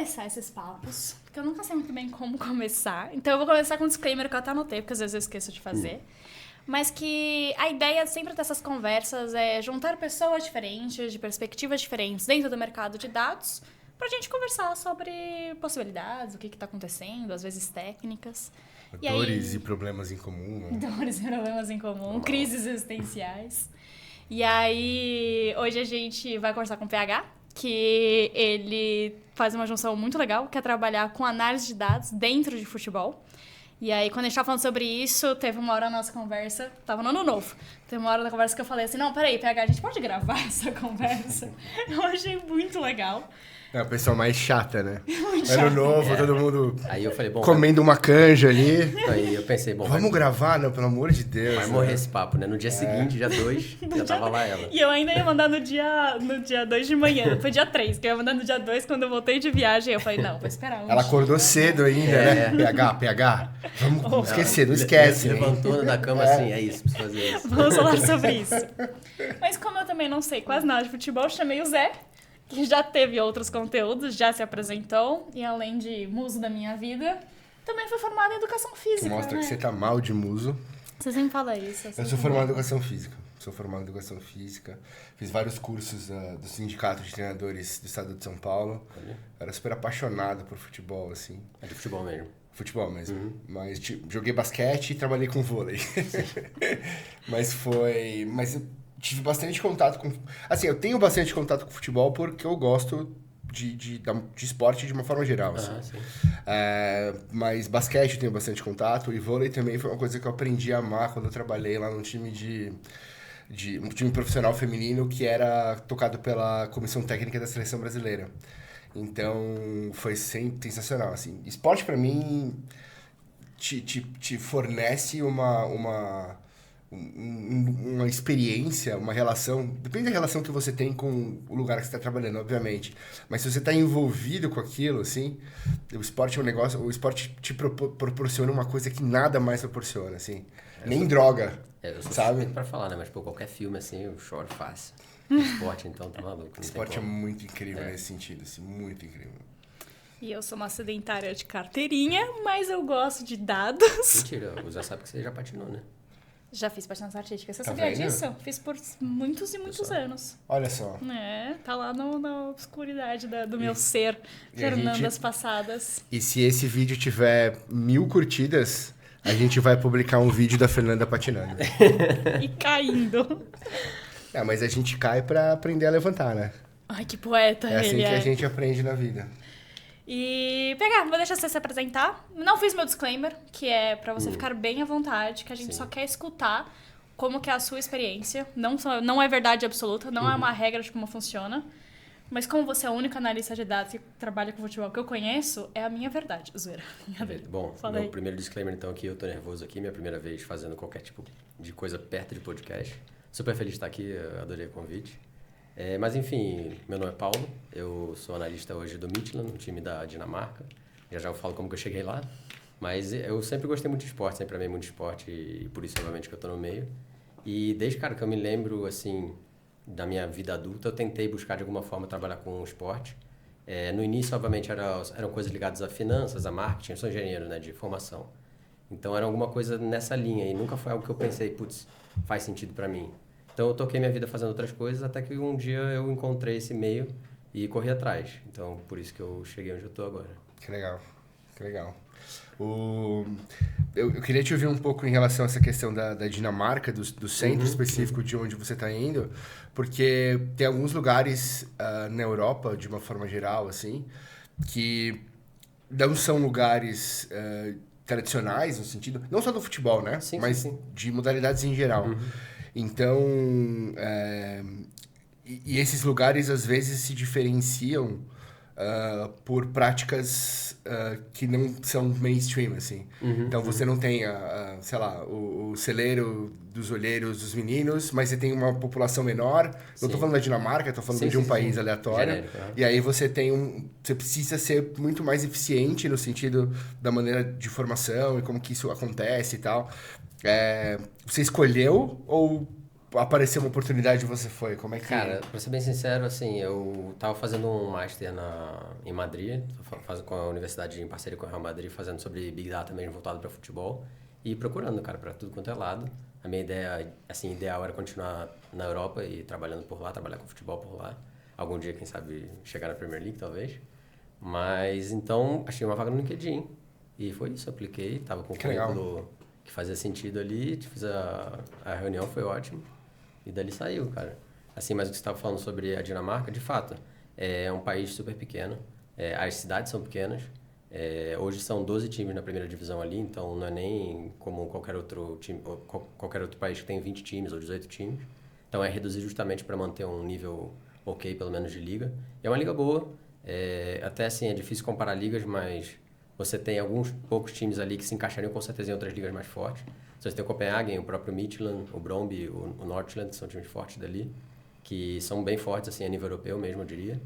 começar esses papos, porque eu nunca sei muito bem como começar. Então eu vou começar com um disclaimer que eu até anotei, porque às vezes eu esqueço de fazer. Mas que a ideia sempre dessas conversas é juntar pessoas diferentes, de perspectivas diferentes dentro do mercado de dados, pra gente conversar sobre possibilidades, o que tá acontecendo, às vezes técnicas. Dores e problemas em comum. Né? Dores e problemas em comum, crises existenciais. E aí, hoje a gente vai conversar com o PH, que ele faz uma junção muito legal, que é trabalhar com análise de dados dentro de futebol. E aí, quando a gente tava falando sobre isso, teve uma hora na nossa conversa, tava no ano novo, teve uma hora da conversa que eu falei assim, não, peraí, PH, a gente pode gravar essa conversa? Eu achei muito legal. É a pessoa mais chata, né? Ano novo, todo mundo aí eu falei, bom, comendo uma canja ali. Aí eu pensei, bom... Vamos gravar? Não, pelo amor de Deus. Vai morrer esse papo, né? No dia seguinte, dia 2, já tava lá ela. E eu ainda ia mandar no dia 2 de manhã. Foi dia 3, que eu ia mandar no dia 2 quando eu voltei de viagem. Eu falei, não, vou esperar um Ela dia, acordou né? cedo ainda, né? PH. Vamos esquecer, não esquece. Levantou da cama assim, é isso, preciso fazer isso. Vamos falar sobre isso. Mas como eu também não sei quase nada de futebol, eu chamei o Zé, que já teve outros conteúdos, já se apresentou. E além de muso da minha vida, também foi formado em educação física, Mostra né? que você tá mal de muso. Você sempre fala isso. Eu sou formado em educação física. Fiz vários cursos do Sindicato de Treinadores do Estado de São Paulo. Era super apaixonado por futebol, assim. É de futebol mesmo. Futebol mesmo. Mas joguei basquete e trabalhei com vôlei. Mas eu tive bastante contato com... Assim, eu tenho bastante contato com futebol porque eu gosto de esporte de uma forma geral, assim. Sim. Mas basquete eu tenho bastante contato e vôlei também foi uma coisa que eu aprendi a amar quando eu trabalhei lá num time um time profissional feminino que era tocado pela Comissão Técnica da Seleção Brasileira. Então, foi sensacional, assim. Esporte, pra mim, te fornece uma experiência, uma relação... Depende da relação que você tem com o lugar que você está trabalhando, obviamente. Mas se você está envolvido com aquilo, assim... O esporte é um negócio... O esporte te proporciona uma coisa que nada mais proporciona, assim. Nem droga, eu sou sabe? suspeito pra falar, né? Mas, pô, qualquer filme, assim, eu choro fácil. Esporte, então, tá maluco. Esporte é muito incrível nesse sentido, assim. Muito incrível. E eu sou uma sedentária de carteirinha, mas eu gosto de dados. Mentira, o Zé sabe que você já patinou, né? Já fiz patinação artística. Você Tá sabia vendo? disso? Fiz por muitos e muitos anos. Olha só. Tá lá na obscuridade do meu ser, Fernandas passadas. E se esse vídeo tiver 1000 curtidas, a gente vai publicar um vídeo da Fernanda patinando. E caindo. Mas a gente cai pra aprender a levantar, né? Ai, que poeta É assim ele que é. a gente aprende na vida. E, vou deixar você se apresentar. Não fiz meu disclaimer, que é pra você ficar bem à vontade, que a gente só quer escutar como que é a sua experiência. Não é verdade absoluta, não é uma regra de como funciona. Mas como você é a única analista de dados que trabalha com futebol que eu conheço, é a minha verdade, zoeira. Bom, Fala meu aí. primeiro disclaimer, então, aqui, eu tô nervoso aqui, minha primeira vez fazendo qualquer tipo de coisa perto de podcast. Super feliz de estar aqui, adorei o convite. Mas enfim, meu nome é Paulo, eu sou analista hoje do Midtjylland, um time da Dinamarca. Já eu falo como que eu cheguei lá. Mas eu sempre gostei muito de esporte, sempre amei muito esporte e por isso, obviamente, que eu tô no meio. E desde, cara, que eu me lembro, assim, da minha vida adulta, eu tentei buscar de alguma forma trabalhar com o esporte. No início, obviamente, eram coisas ligadas a finanças, a marketing, eu sou engenheiro, né, de formação. Então era alguma coisa nessa linha e nunca foi algo que eu pensei, putz, faz sentido pra mim. Então eu toquei minha vida fazendo outras coisas até que um dia eu encontrei esse meio e corri atrás. Então por isso que eu cheguei onde eu tô agora. Que legal. Eu queria te ouvir um pouco em relação a essa questão da Dinamarca, do centro específico de onde você está indo, porque tem alguns lugares na Europa, de uma forma geral, assim, que não são lugares tradicionais, no sentido, não só do futebol, né? Sim, mas sim. de modalidades em geral. Então, e esses lugares às vezes se diferenciam por práticas que não são mainstream, assim. Então você não tem, sei lá, o celeiro dos olheiros dos meninos, mas você tem uma população menor. Não estou falando da Dinamarca, estou falando de um país aleatório. Genérico, E aí você você precisa ser muito mais eficiente no sentido da maneira de formação e como que isso acontece e tal. Você escolheu ou apareceu uma oportunidade e você foi? Como é que... Cara, pra ser bem sincero, assim, eu tava fazendo um master em Madrid, com a universidade em parceria com o Real Madrid, fazendo sobre Big Data mesmo, voltado pra futebol, e procurando, cara, pra tudo quanto é lado. A minha ideia, assim, ideal era continuar na Europa e trabalhando por lá, trabalhar com futebol por lá. Algum dia, quem sabe, chegar na Premier League, talvez. Mas, então, achei uma vaga no LinkedIn. E foi isso, apliquei, tava com o currículo que fazia sentido ali, fiz a reunião, foi ótimo. E dali saiu, cara. Assim, mas o que você estava falando sobre a Dinamarca, de fato, é um país super pequeno. As cidades são pequenas. Hoje são 12 times na primeira divisão ali, então não é nem como qualquer outro time, ou qualquer outro país que tem 20 times ou 18 times. Então é reduzir justamente para manter um nível ok, pelo menos de liga. E é uma liga boa. Até assim, é difícil comparar ligas, mas você tem alguns poucos times ali que se encaixariam com certeza em outras ligas mais fortes. Você tem o Copenhagen, o próprio Midtjylland, o Brøndby, o Nordsjælland, que são times fortes dali, que são bem fortes, assim, a nível europeu mesmo, eu diria.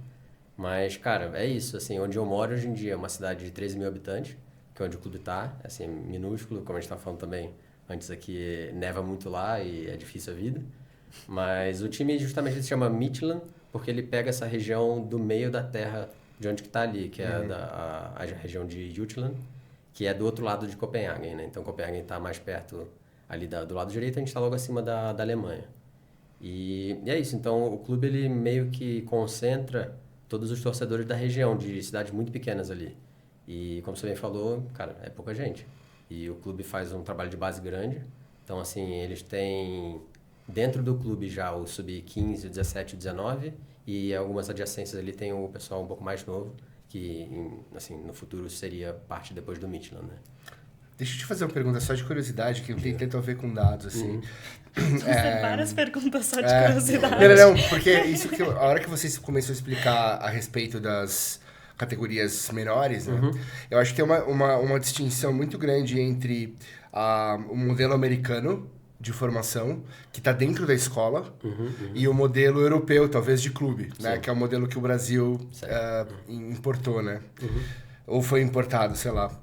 Mas, cara, é isso, assim, onde eu moro hoje em dia é uma cidade de 13 mil habitantes, que é onde o clube tá, assim, minúsculo, como a gente estava falando também antes aqui, neva muito lá e é difícil a vida. Mas o time justamente se chama Midtjylland, porque ele pega essa região do meio da terra de onde que tá ali, que é a região de Jutland, que é do outro lado de Copenhagen, né? Então, Copenhagen está mais perto ali do lado direito, a gente está logo acima da Alemanha. E é isso. Então, o clube, ele meio que concentra todos os torcedores da região, de cidades muito pequenas ali. E, como você bem falou, cara, é pouca gente. E o clube faz um trabalho de base grande. Então, assim, eles têm dentro do clube já o sub-15, o 17 e o 19. E algumas adjacências ali tem o pessoal um pouco mais novo, que, assim, no futuro seria parte depois do Midtjylland, né? Deixa eu te fazer uma pergunta só de curiosidade, que não tem tanto a ver com dados, assim. Várias perguntas só de curiosidade. Não, porque isso que a hora que você começou a explicar a respeito das categorias menores, né? Eu acho que tem uma distinção muito grande entre o modelo americano de formação, que está dentro da escola, e o modelo europeu, talvez, de clube, né? Que é o modelo que o Brasil importou, né? Ou foi importado, sei lá.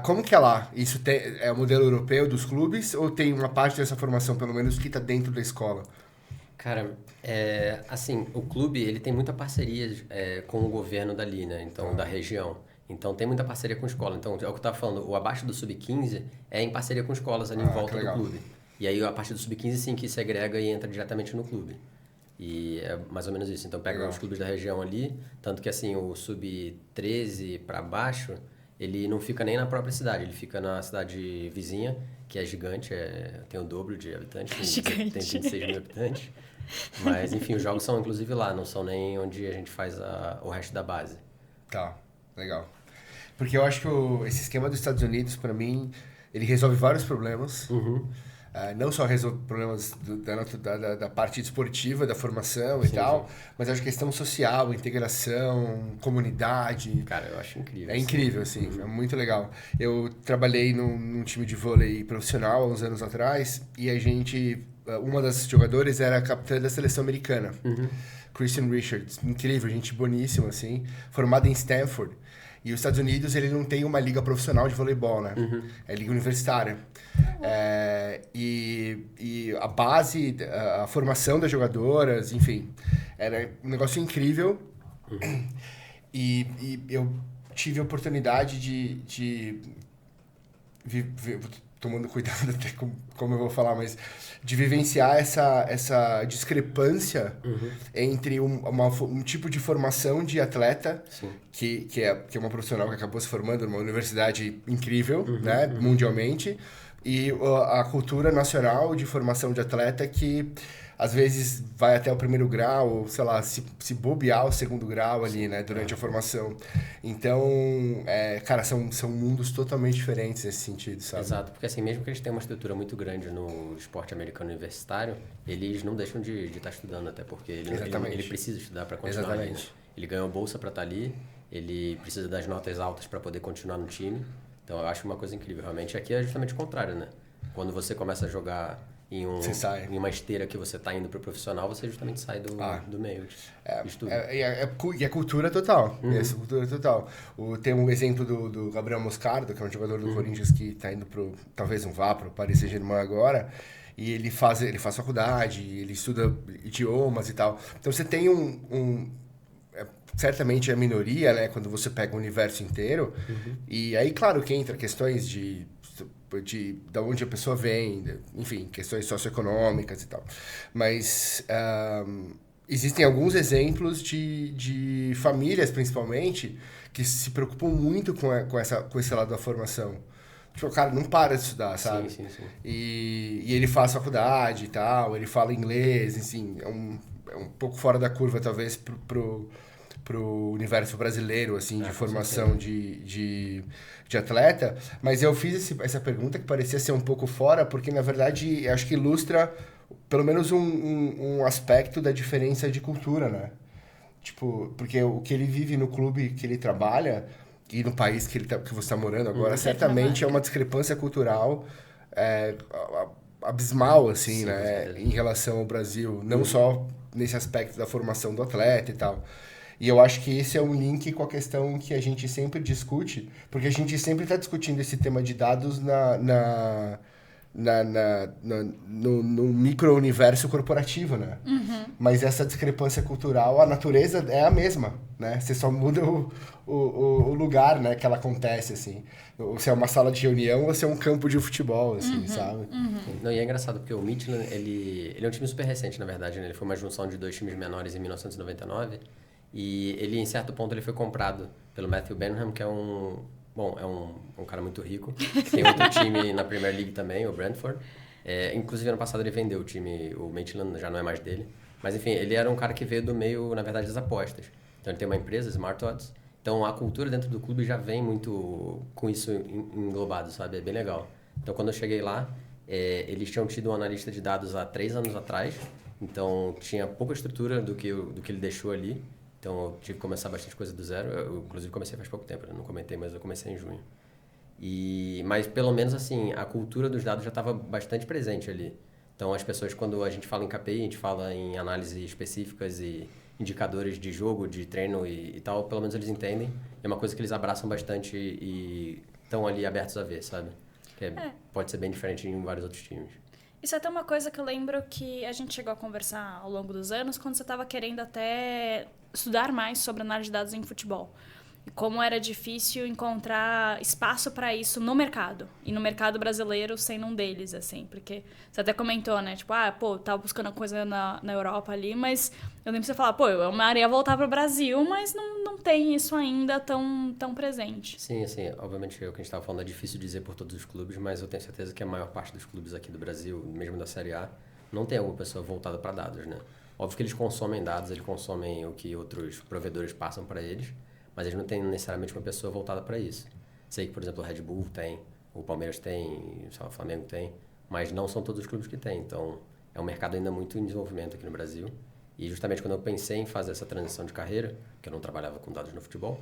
Como que é lá? Isso é o modelo europeu dos clubes, ou tem uma parte dessa formação, pelo menos, que está dentro da escola? Cara, assim, o clube, ele tem muita parceria com o governo dali, né? Então, da região. Então, tem muita parceria com escola. Então, é o que eu estava falando, o abaixo do sub-15 é em parceria com escolas ali em volta do clube. E aí, a partir do sub-15, sim, que segrega e entra diretamente no clube. E é mais ou menos isso. Então, pega os clubes da região ali, tanto que, assim, o sub-13 para baixo, ele não fica nem na própria cidade, ele fica na cidade vizinha, que é gigante, tem o dobro de habitantes, tem 26 mil habitantes. Mas, enfim, os jogos são, inclusive, lá, não são nem onde a gente faz o resto da base. Tá, legal. Porque eu acho que esse esquema dos Estados Unidos, para mim, ele resolve vários problemas. Não só resolve problemas da parte esportiva, da formação e tal, mas acho que questão social, integração, comunidade. Cara, eu acho incrível. É incrível, assim, é muito legal. Eu trabalhei num time de vôlei profissional há uns anos atrás e uma das jogadoras era a capitã da seleção americana, Kristen Richards. Incrível, gente boníssima, assim, formada em Stanford. E os Estados Unidos, ele não tem uma liga profissional de voleibol, né? É liga universitária. E a base, a formação das jogadoras, enfim, era um negócio incrível. E eu tive a oportunidade de tomando cuidado até com como eu vou falar, mas de vivenciar essa discrepância entre um tipo de formação de atleta, que é uma profissional que acabou se formando numa universidade incrível, né, mundialmente, e a cultura nacional de formação de atleta que às vezes vai até o primeiro grau, ou sei lá, se bobear o segundo grau ali, né, durante a formação. Então, cara, são mundos totalmente diferentes nesse sentido, sabe? Exato, porque assim, mesmo que eles tenham uma estrutura muito grande no esporte americano universitário, eles não deixam de estar estudando, até porque ele precisa estudar para continuar ali, né? Ele ganhou bolsa para estar ali, ele precisa das notas altas para poder continuar no time. Então, eu acho uma coisa incrível, realmente. Aqui é justamente o contrário, né? Quando você começa a jogar em uma esteira que você está indo para o profissional, você justamente sai do meio de estudo. E é cultura total. É cultura total. Tem um exemplo do Gabriel Moscardo, que é um jogador do Corinthians que está indo talvez não vá para o Paris Saint-Germain agora. e ele faz faculdade, ele estuda idiomas e tal. Então você tem certamente a minoria, né, quando você pega o universo inteiro, e aí, claro, que entra questões de onde a pessoa vem, enfim, questões socioeconômicas e tal. Mas existem alguns exemplos de famílias, principalmente, que se preocupam muito com esse lado da formação. Tipo, o cara não para de estudar, sabe? Sim, sim, sim. E ele faz faculdade e tal, ele fala inglês, assim, é um pouco fora da curva, talvez, pro universo brasileiro, assim, de formação de atleta. Mas eu fiz essa pergunta que parecia ser um pouco fora, porque, na verdade, eu acho que ilustra pelo menos um aspecto da diferença de cultura, né? Tipo, porque o que ele vive no clube que ele trabalha e no país que você está morando agora, certamente é uma discrepância cultural abismal, assim, sim, né? Em relação ao Brasil. Não só nesse aspecto da formação do atleta e tal. E eu acho que esse é um link com a questão que a gente sempre discute, porque a gente sempre está discutindo esse tema de dados no micro-universo corporativo, né? Mas essa discrepância cultural, a natureza é a mesma, né? Você só muda o lugar, né, que ela acontece, assim. Ou se é uma sala de reunião ou se é um campo de futebol, assim, sabe? Não, e é engraçado, porque o Midland, ele é um time super recente, na verdade, né? Ele foi uma junção de 2 times menores em 1999, e ele, em certo ponto, ele foi comprado pelo Matthew Benham, que é um cara muito rico. Tem outro time na Premier League também, o Brentford. Inclusive, ano passado ele vendeu o time, o Maitland já não é mais dele. Mas, enfim, ele era um cara que veio do meio, na verdade, das apostas. Então, ele tem uma empresa, Smart Odds. Então, a cultura dentro do clube já vem muito com isso englobado, sabe? É bem legal. Então, quando eu cheguei lá, eles tinham tido um analista de dados há 3 anos atrás. Então, tinha pouca estrutura do que ele deixou ali. Então, eu tive que começar bastante coisa do zero. Eu, inclusive, comecei faz pouco tempo. Eu não comentei, mas eu comecei em junho. Mas, pelo menos, assim, a cultura dos dados já estava bastante presente ali. Então, as pessoas, quando a gente fala em KPI, a gente fala em análise específicas e indicadores de jogo, de treino e tal, pelo menos eles entendem. É uma coisa que eles abraçam bastante e estão ali abertos a ver, sabe? Pode ser bem diferente em vários outros times. Isso é até uma coisa que eu lembro que a gente chegou a conversar ao longo dos anos, quando você estava querendo até estudar mais sobre análise de dados em futebol. E como era difícil encontrar espaço para isso no mercado. E no mercado brasileiro sendo um deles, assim. Porque você até comentou, né? Tipo, tava buscando coisa na Europa ali, mas eu lembro que você falar, eu amaria voltar pro Brasil, mas não tem isso ainda tão presente. Sim, assim, obviamente o que a gente estava falando é difícil dizer por todos os clubes, mas eu tenho certeza que a maior parte dos clubes aqui do Brasil, mesmo da Série A, não tem alguma pessoa voltada para dados, né? Óbvio que eles consomem dados, eles consomem o que outros provedores passam para eles, mas eles não têm necessariamente uma pessoa voltada para isso. Sei que, por exemplo, o Red Bull tem, o Palmeiras tem, o Flamengo tem, mas não são todos os clubes que têm. Então, é um mercado ainda muito em desenvolvimento aqui no Brasil. E justamente quando eu pensei em fazer essa transição de carreira, que eu não trabalhava com dados no futebol,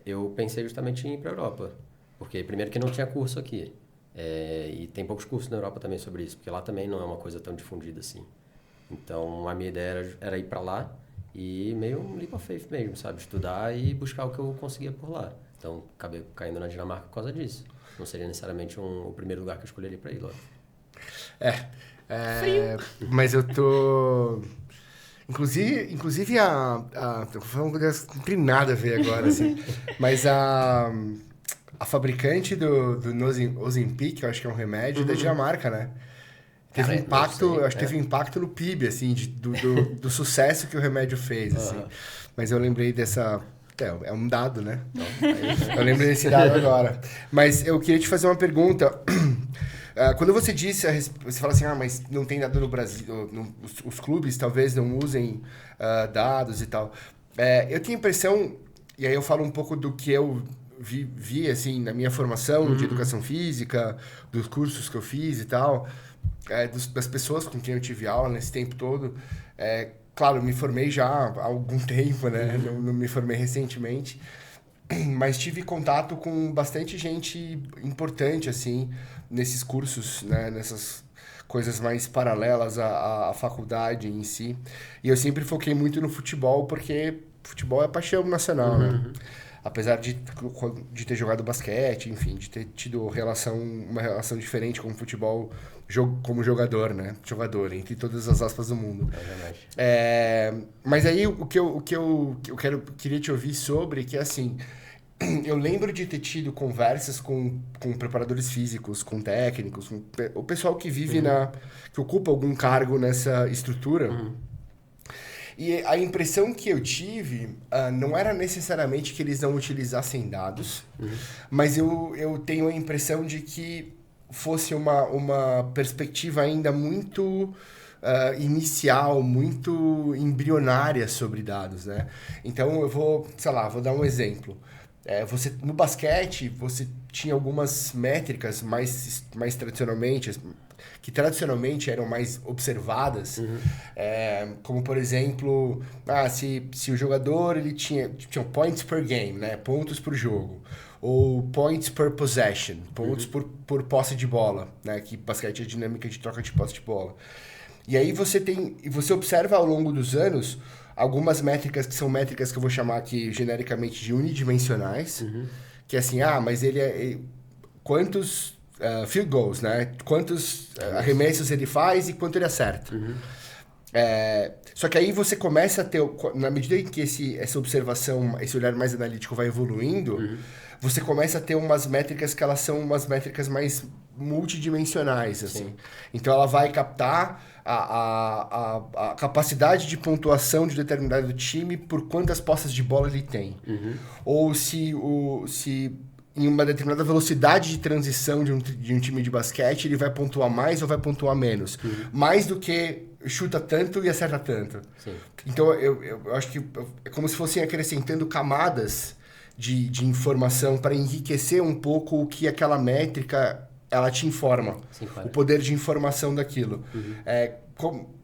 eu pensei justamente em ir para a Europa. Porque, primeiro, que não tinha curso aqui. E tem poucos cursos na Europa também sobre isso, porque lá também não é uma coisa tão difundida assim. Então, a minha ideia era ir para lá e meio um leap of faith mesmo, sabe? Estudar e buscar o que eu conseguia por lá. Então, acabei caindo na Dinamarca por causa disso. Não seria necessariamente o primeiro lugar que eu escolheria para ir lá. Frio. Mas eu tô... Inclusive tô falando uma coisa que não tem nada a ver agora, assim. Mas a fabricante do Ozempic, eu acho que é um remédio, da Dinamarca, né? Teve impacto, acho que teve impacto no PIB, assim, do sucesso que o remédio fez, assim. Mas eu lembrei dessa... É um dado, né? Eu lembrei desse dado agora. Mas eu queria te fazer uma pergunta. Quando você disse, você fala assim, mas não tem dado no Brasil, os clubes talvez não usem dados e tal. Eu tenho a impressão, e aí eu falo um pouco do que eu vi assim, na minha formação de educação física, dos cursos que eu fiz e tal... das pessoas com quem eu tive aula nesse tempo todo. Claro, me formei já há algum tempo, né? Não me formei recentemente. Mas tive contato com bastante gente importante, assim, nesses cursos, né? Nessas coisas mais paralelas à faculdade em si. E eu sempre foquei muito no futebol, porque futebol é paixão nacional, né? apesar de ter jogado basquete, enfim, de ter tido uma relação diferente com o futebol como jogador, né? Jogador, entre todas as aspas do mundo. Mas aí o que eu queria te ouvir sobre, que é assim, eu lembro de ter tido conversas com preparadores físicos, com técnicos, com o pessoal que vive que ocupa algum cargo nessa estrutura. E a impressão que eu tive não era necessariamente que eles não utilizassem dados, mas eu tenho a impressão de que fosse uma perspectiva ainda muito inicial, muito embrionária sobre dados, né? Então eu vou dar um exemplo. No basquete, você tinha algumas métricas mais tradicionalmente, que tradicionalmente eram mais observadas, como, por exemplo, se o jogador ele tinha points per game, né? Pontos por jogo, ou points per possession, pontos por posse de bola, né? Que basquete é dinâmica de troca de posse de bola. E aí você observa ao longo dos anos algumas métricas que são métricas que eu vou chamar aqui genericamente de unidimensionais, que é assim, mas quantos field goals, né? Quantos arremessos ele faz e quanto ele acerta. Só que aí você começa a ter, na medida em que essa observação, esse olhar mais analítico vai evoluindo, você começa a ter umas métricas que elas são umas métricas mais multidimensionais, assim. Sim. Então ela vai captar a capacidade de pontuação de determinado time por quantas posses de bola ele tem. Ou se em uma determinada velocidade de transição de um time de basquete, ele vai pontuar mais ou vai pontuar menos. Mais do que chuta tanto e acerta tanto. Sim. Então, eu acho que é como se fossem acrescentando camadas de informação para enriquecer um pouco o que aquela métrica ela te informa. Sim, claro. O poder de informação daquilo.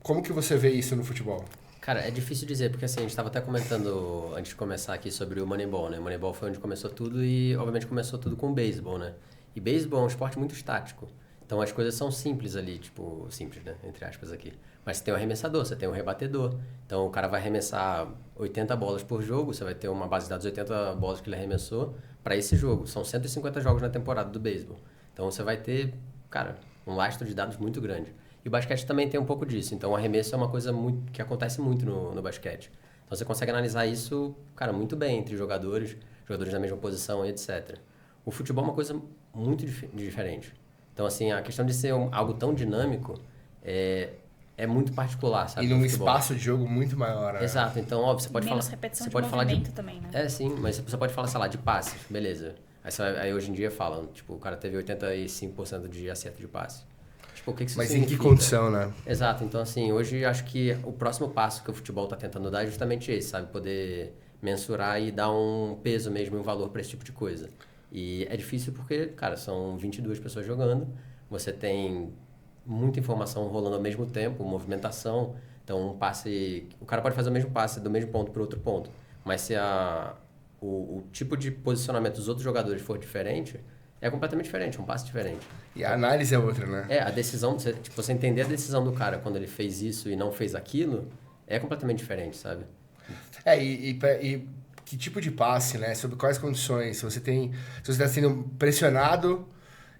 Como que você vê isso no futebol? Cara, é difícil dizer, porque assim, a gente estava até comentando antes de começar aqui sobre o Moneyball, né? O Moneyball foi onde começou tudo e, obviamente, começou tudo com o beisebol, né? E beisebol é um esporte muito estático. Então, as coisas são simples ali, tipo... Simples, né? Entre aspas aqui. Mas você tem um arremessador, você tem um rebatedor. Então, o cara vai arremessar 80 bolas por jogo, você vai ter uma base de dados de 80 bolas que ele arremessou para esse jogo. São 150 jogos na temporada do beisebol. Então, você vai ter, cara, um lastro de dados muito grande. E o basquete também tem um pouco disso. Então, o arremesso é uma coisa que acontece muito no basquete. Então, você consegue analisar isso, cara, muito bem entre jogadores na mesma posição e etc. O futebol é uma coisa muito diferente. Então, assim, a questão de ser algo tão dinâmico é muito particular, sabe? E num espaço de jogo muito maior, né? Exato. Então, óbvio, você pode menos falar... repetição você de pode falar movimento também, né? Sim, mas você pode falar, sei lá, de passes, beleza. Aí hoje em dia falam, tipo, o cara teve 85% de acerto de passe. Tipo, o que isso significa? Mas em que condição, né? Exato. Então, assim, hoje acho que o próximo passo que o futebol está tentando dar é justamente esse, sabe? Poder mensurar e dar um peso mesmo e um valor para esse tipo de coisa. E é difícil porque, cara, são 22 pessoas jogando, você tem muita informação rolando ao mesmo tempo, movimentação. Então, um passe... O cara pode fazer o mesmo passe do mesmo ponto para outro ponto, mas se o tipo de posicionamento dos outros jogadores for diferente, é completamente diferente, um passe diferente. E a análise é outra, né? A decisão, você entender a decisão do cara quando ele fez isso e não fez aquilo, é completamente diferente, sabe? E que tipo de passe, né? Sobre quais condições? Se você está sendo pressionado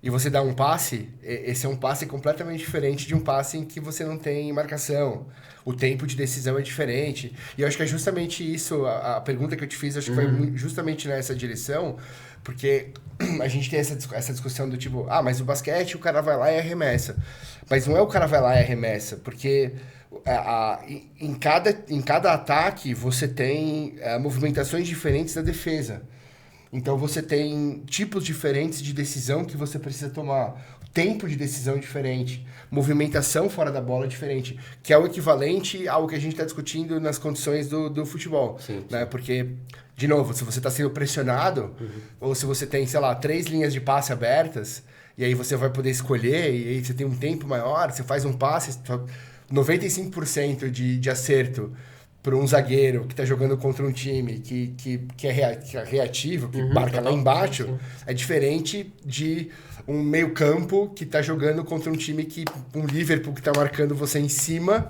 e você dá um passe, esse é um passe completamente diferente de um passe em que você não tem marcação. O tempo de decisão é diferente. E eu acho que é justamente isso, a pergunta que eu te fiz, acho que foi justamente nessa direção, porque a gente tem essa discussão do tipo, mas o basquete o cara vai lá e arremessa. Mas não é o cara vai lá e arremessa, porque em cada ataque você tem movimentações diferentes da defesa. Então você tem tipos diferentes de decisão que você precisa tomar, tempo de decisão diferente, movimentação fora da bola diferente, que é o equivalente ao que a gente está discutindo nas condições do futebol. Sim. Né? Porque, de novo, se você está sendo pressionado, ou se você tem, sei lá, 3 linhas de passe abertas, e aí você vai poder escolher, e aí você tem um tempo maior, você faz um passe, 95% de acerto para um zagueiro que está jogando contra um time que é reativo, que marca lá embaixo, é diferente de um meio-campo que está jogando contra um time um Liverpool que está marcando você em cima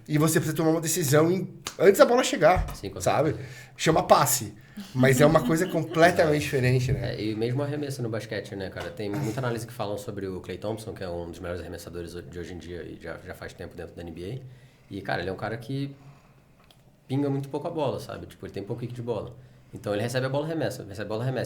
e você precisa tomar uma decisão em antes da bola chegar, Sim, com sabe? Chama passe. Mas é uma coisa completamente diferente, né? E mesmo arremesso no basquete, né, cara? Tem muita análise que falam sobre o Klay Thompson, que é um dos melhores arremessadores de hoje em dia e já faz tempo dentro da NBA. E, cara, ele é um cara que pinga muito pouco a bola, sabe? Tipo, ele tem pouco kick de bola. Então, ele recebe a bola, arremessa.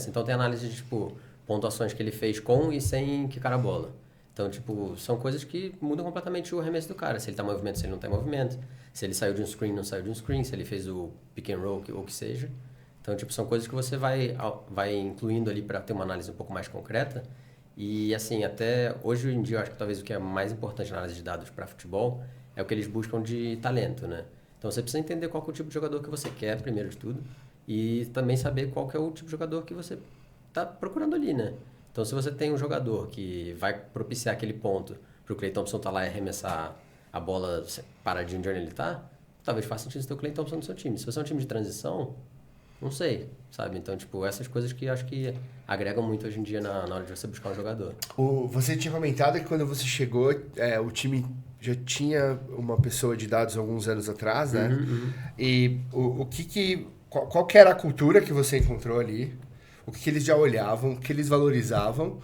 Então, tem análise de, tipo, pontuações que ele fez com e sem quicar a bola. Então, tipo, são coisas que mudam completamente o arremesso do cara. Se ele tá em movimento, se ele não tá em movimento. Se ele saiu de um screen, não saiu de um screen. Se ele fez o pick and roll, ou o que seja. Então, tipo, são coisas que você vai incluindo ali para ter uma análise um pouco mais concreta. E, assim, até hoje em dia, eu acho que talvez o que é mais importante na análise de dados para futebol é o que eles buscam de talento, né? Então, você precisa entender qual que é o tipo de jogador que você quer, primeiro de tudo. E também saber qual que é o tipo de jogador que você tá procurando ali, né? Então, se você tem um jogador que vai propiciar aquele ponto para o Klay Thompson estar lá e arremessar a bola paradinho de onde ele tá, talvez faça sentido ter o Klay Thompson no seu time. Se você é um time de transição, não sei, sabe? Então, tipo, essas coisas que eu acho que agregam muito hoje em dia na hora de você buscar um jogador. Você tinha comentado que quando você chegou, o time já tinha uma pessoa de dados alguns anos atrás, né? E qual que era a cultura que você encontrou ali? O que eles já olhavam, o que eles valorizavam?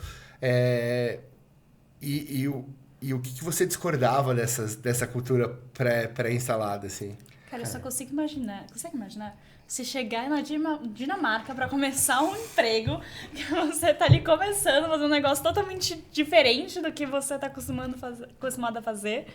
E o que você discordava dessa cultura pré-instalada, assim? Cara, eu só consigo imaginar. Consegue imaginar? Você chegar na Dinamarca pra começar um emprego, que você tá ali começando, fazendo um negócio totalmente diferente do que você tá acostumado a fazer,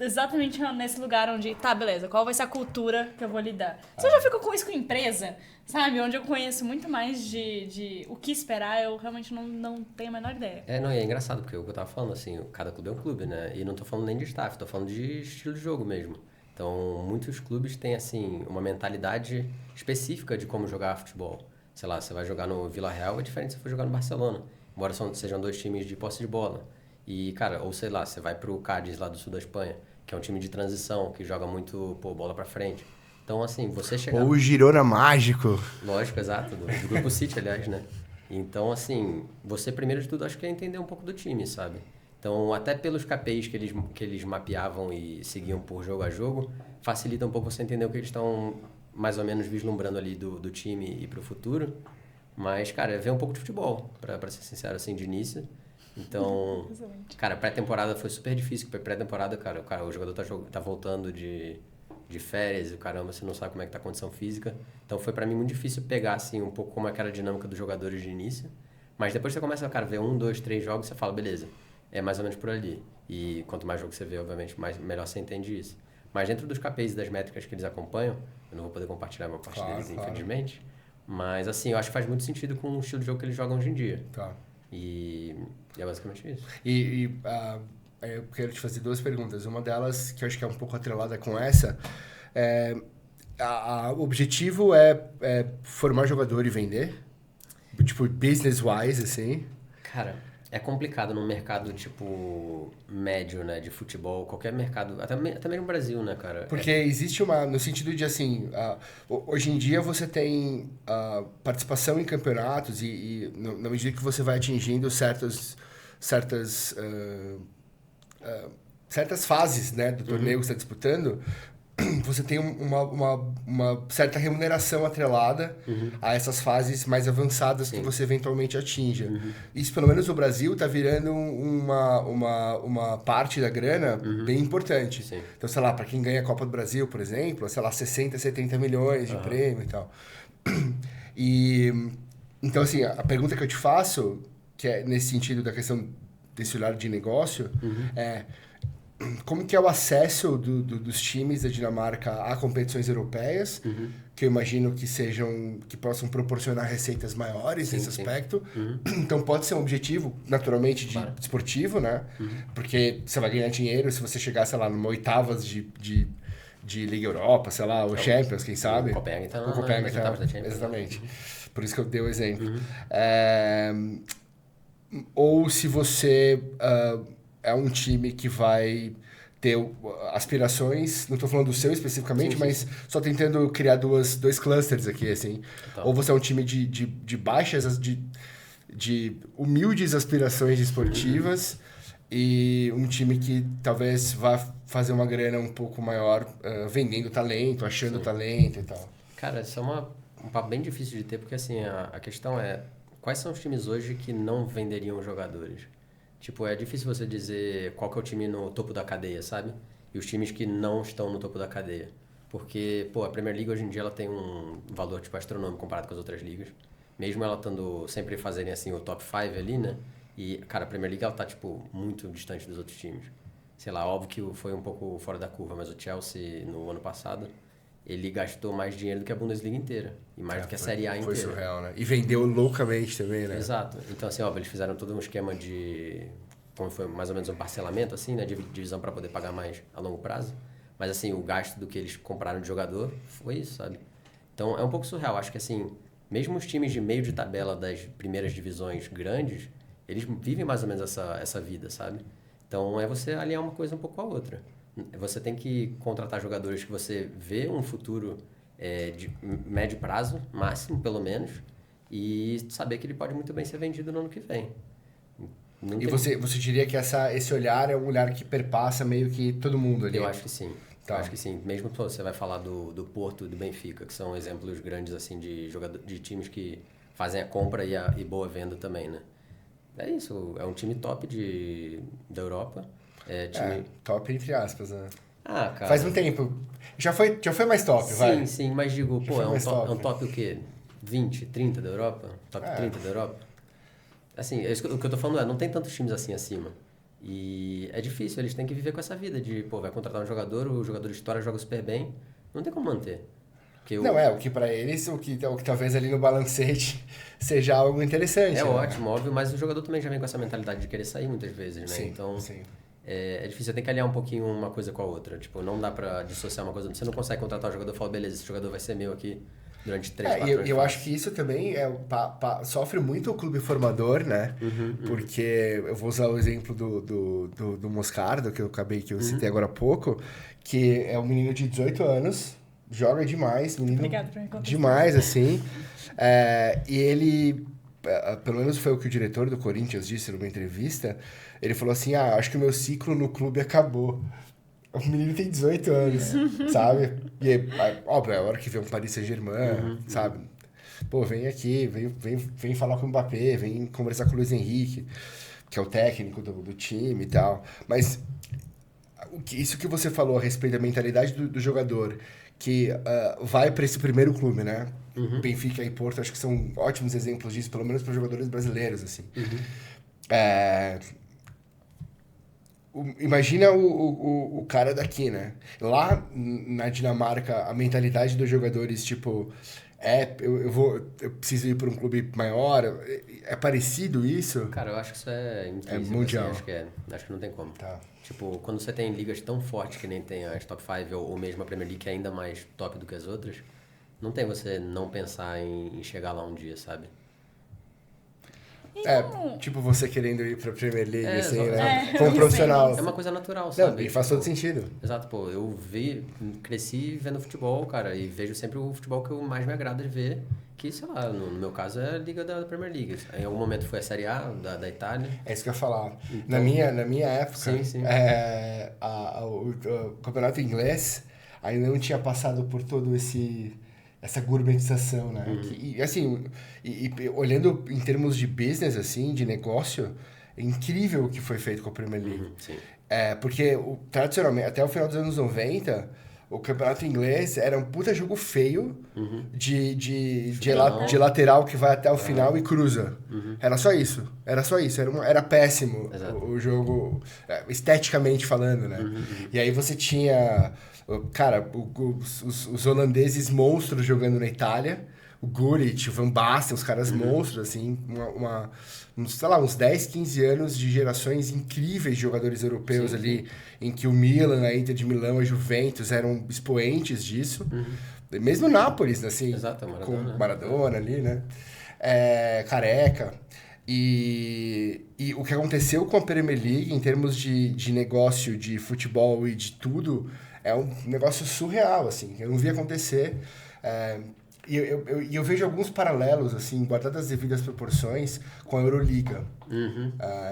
exatamente nesse lugar onde, tá, beleza, qual vai ser a cultura que eu vou lidar? Se eu já fico com isso com empresa, sabe, onde eu conheço muito mais de o que esperar, eu realmente não tenho a menor ideia. E é engraçado, porque o que eu tava falando, assim, cada clube é um clube, né? E não tô falando nem de staff, tô falando de estilo de jogo mesmo. Então, muitos clubes têm, assim, uma mentalidade específica de como jogar futebol. Sei lá, você vai jogar no Vila Real, é diferente se você for jogar no Barcelona. Embora sejam dois times de posse de bola. E, cara, ou sei lá, você vai pro Cádiz lá do sul da Espanha, que é um time de transição, que joga muito, bola pra frente. Então, assim, você chegar... Ou o Girona Mágico. Lógico, exato. Do Grupo City, aliás, né? Então, assim, você, primeiro de tudo, acho que é entender um pouco do time, sabe? Então, até pelos KPIs que eles mapeavam e seguiam por jogo a jogo, facilita um pouco você entender o que eles estão mais ou menos vislumbrando ali do time e pro futuro. Mas, cara, é ver um pouco de futebol, pra ser sincero, assim, de início. Então, cara, pré-temporada foi super difícil, porque pré-temporada, cara, o jogador tá voltando de férias e caramba, você não sabe como é que tá a condição física. Então, foi pra mim muito difícil pegar, assim, um pouco como é que era a dinâmica dos jogadores de início. Mas depois você começa, cara, ver 1, 2, 3 jogos, você fala, beleza. É mais ou menos por ali. E quanto mais jogo você vê, obviamente, melhor você entende isso. Mas dentro dos KPIs e das métricas que eles acompanham, eu não vou poder compartilhar uma parte deles, infelizmente. Mas, assim, eu acho que faz muito sentido com o estilo de jogo que eles jogam hoje em dia. Tá. E é basicamente isso. Eu quero te fazer 2 perguntas. Uma delas, que eu acho que é um pouco atrelada com essa, o objetivo é formar jogador e vender? Tipo, business-wise, assim? Cara... É complicado num mercado, tipo, médio, né, de futebol, qualquer mercado, até mesmo no Brasil, né, cara? Porque existe no sentido de, assim, hoje em dia você tem participação em campeonatos e na medida que você vai atingindo certas fases, né, do torneio que você está disputando, você tem uma certa remuneração atrelada a essas fases mais avançadas que você eventualmente atinja. Isso, pelo menos no Brasil, está virando uma parte da grana bem importante. Sim. Então, sei lá, para quem ganha a Copa do Brasil, por exemplo, sei lá, 60, 70 milhões de prêmio e tal. Então, assim, a pergunta que eu te faço, que é nesse sentido da questão desse olhar de negócio, é... Como que é o acesso dos times da Dinamarca a competições europeias, que eu imagino que possam proporcionar receitas maiores nesse aspecto. Então pode ser um objetivo, naturalmente, esportivo, né? Porque você vai ganhar dinheiro se você chegar, sei lá, numa oitavas de Liga Europa, sei lá, ou Champions, quem sabe? O Copenhagen tá nas oitavas da Champions. Exatamente. Por isso que eu dei o exemplo. Ou se você... é um time que vai ter aspirações, não estou falando do seu especificamente, mas só tentando criar dois clusters aqui, assim. Então. Ou você é um time de baixas, de humildes aspirações esportivas e um time que talvez vá fazer uma grana um pouco maior vendendo talento, achando talento e tal. Cara, isso é um papo bem difícil de ter, porque assim, a questão é, quais são os times hoje que não venderiam jogadores? Tipo, é difícil você dizer qual que é o time no topo da cadeia, sabe? E os times que não estão no topo da cadeia. Porque, pô, a Premier League hoje em dia ela tem um valor, tipo, astronômico comparado com as outras ligas. Mesmo ela estando sempre fazerem, assim, o top 5 ali, né? E, cara, a Premier League, ela tá, tipo, muito distante dos outros times. Sei lá, óbvio que foi um pouco fora da curva, mas o Chelsea, no ano passado, ele gastou mais dinheiro do que a Bundesliga inteira. E mais do que a Série A inteira. Foi surreal, né? E vendeu loucamente também, né? Exato. Então, assim, óbvio, eles fizeram todo um esquema de... Como foi mais ou menos um parcelamento, assim, né? De divisão para poder pagar mais a longo prazo. Mas, assim, o gasto do que eles compraram de jogador foi isso, sabe? Então, é um pouco surreal. Acho que, assim, mesmo os times de meio de tabela das primeiras divisões grandes, eles vivem mais ou menos essa vida, sabe? Então, é você alinhar uma coisa um pouco com a outra. Você tem que contratar jogadores que você vê um futuro de médio prazo, máximo, pelo menos, e saber que ele pode muito bem ser vendido no ano que vem. E você diria que esse olhar é um olhar que perpassa meio que todo mundo ali? Eu acho que sim. Tá. Eu acho que sim. Mesmo que você vai falar do Porto e do Benfica, que são exemplos grandes assim de times que fazem a compra e boa venda também, né? É isso. É um time top da Europa. Top entre aspas, né? Ah, cara. Faz um tempo. Já foi mais top, sim, vai. Sim, mas digo, Já pô, foi é um top o quê? 20, 30 da Europa? Top 30 da Europa? Assim, o que eu tô falando não tem tantos times assim acima. E é difícil, eles têm que viver com essa vida de, pô, vai contratar um jogador, o jogador estoura, joga super bem, não tem como manter. O que pra eles, o que talvez ali no balancete seja algo interessante. É né? ótimo, óbvio, mas o jogador também já vem com essa mentalidade de querer sair muitas vezes, né? Sim, então, sim. É difícil, você tem que aliar um pouquinho uma coisa com a outra. Tipo, não dá pra dissociar uma coisa, você não consegue contratar o jogador e falar, beleza, esse jogador vai ser meu aqui durante 3, 4 anos. Eu acho que isso também sofre muito o clube formador, né? Porque eu vou usar o exemplo do Moscardo, que eu citei agora há pouco, que é um menino de 18 anos, joga demais, menino Obrigada por me contar. demais, assim. E ele, pelo menos foi o que o diretor do Corinthians disse numa entrevista, ele falou assim, acho que o meu ciclo no clube acabou. O menino tem 18 anos, sabe? E óbvio, é a hora que vê um Paris Saint-Germain, sabe? Pô, vem aqui, vem falar com o Mbappé, vem conversar com o Luiz Henrique, que é o técnico do time e tal. Mas isso que você falou a respeito da mentalidade do jogador, que vai para esse primeiro clube, né? Benfica e Porto, acho que são ótimos exemplos disso, pelo menos para jogadores brasileiros, assim. Imagina o cara daqui, né? Lá na Dinamarca, a mentalidade dos jogadores, tipo, eu preciso ir para um clube maior. É parecido isso? Cara, eu acho que isso é intrínseco, mundial. Assim, acho que não tem como. Tá. Tipo, quando você tem ligas tão fortes que nem tem as top 5 ou mesmo a Premier League, que é ainda mais top do que as outras, não tem você não pensar em chegar lá um dia, sabe? Tipo você querendo ir pra Premier League, assim, exato. né? Como profissional. É uma coisa natural, sabe? Não, e faz todo sentido. Exato, pô. Eu cresci vendo futebol, cara, e vejo sempre o futebol que eu mais me agrada de ver, que, sei lá, no meu caso é a Liga da Premier League. Em algum momento foi a Série A da Itália. É isso que eu ia falar. Então, na minha época, sim. O campeonato inglês ainda não tinha passado por todo essa gourmetização, né? Olhando em termos de business, assim, de negócio, é incrível o que foi feito com a Premier League. Sim. Porque, tradicionalmente, até o final dos anos 90, o campeonato inglês era um puta jogo feio de lateral que vai até o final e cruza. Era só isso. Era péssimo o jogo, esteticamente falando, né? E aí você tinha... Cara, os holandeses monstros jogando na Itália, o Gullit, o Van Basten, os caras monstros, assim, uns 10, 15 anos de gerações incríveis de jogadores europeus ali, em que o Milan, a Inter de Milão, a Juventus eram expoentes disso. Mesmo o Nápoles, assim, Exato, com Maradona ali, né? Careca. E o que aconteceu com a Premier League, em termos de negócio, de futebol e de tudo, é um negócio surreal, assim. Eu não vi acontecer. E eu vejo alguns paralelos, assim, guardadas as devidas proporções, com a Euroliga.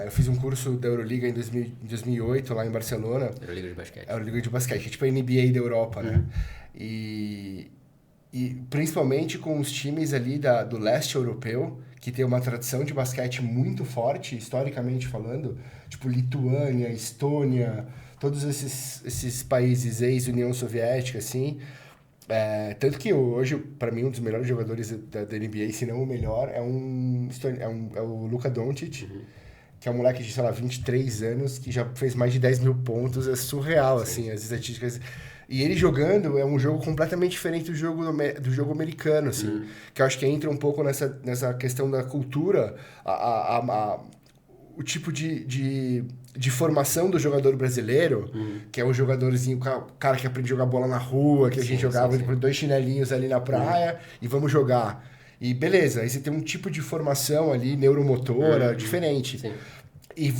Eu fiz um curso da Euroliga em 2008, lá em Barcelona. Euroliga de basquete. Euroliga de basquete, que é tipo a NBA da Europa, né? E principalmente com os times ali do leste europeu, que tem uma tradição de basquete muito forte, historicamente falando, tipo Lituânia, Estônia, todos esses países ex-União Soviética, assim. Tanto que hoje, para mim, um dos melhores jogadores da NBA, se não o melhor, é o Luka Doncic, que é um moleque de, sei lá, 23 anos, que já fez mais de 10 mil pontos. É surreal, assim, as estatísticas. E ele jogando é um jogo completamente diferente do jogo americano, assim. Que eu acho que entra um pouco nessa questão da cultura, o tipo de formação do jogador brasileiro, que é o jogadorzinho, o cara que aprende a jogar bola na rua, que a gente jogava com 2 chinelinhos ali na praia e vamos jogar. E beleza, aí você tem um tipo de formação ali, neuromotora, diferente. Sim. E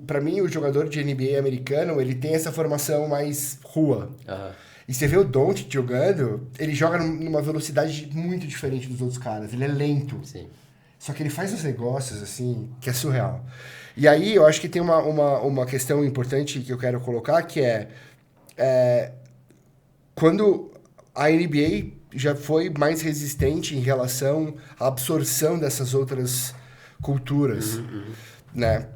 pra mim, o jogador de NBA americano, ele tem essa formação mais rua. E você vê o Doncic jogando, ele joga numa velocidade muito diferente dos outros caras. Ele é lento. Sim. Só que ele faz uns negócios, assim, que é surreal. E aí, eu acho que tem uma questão importante que eu quero colocar, que quando a NBA já foi mais resistente em relação à absorção dessas outras culturas, né?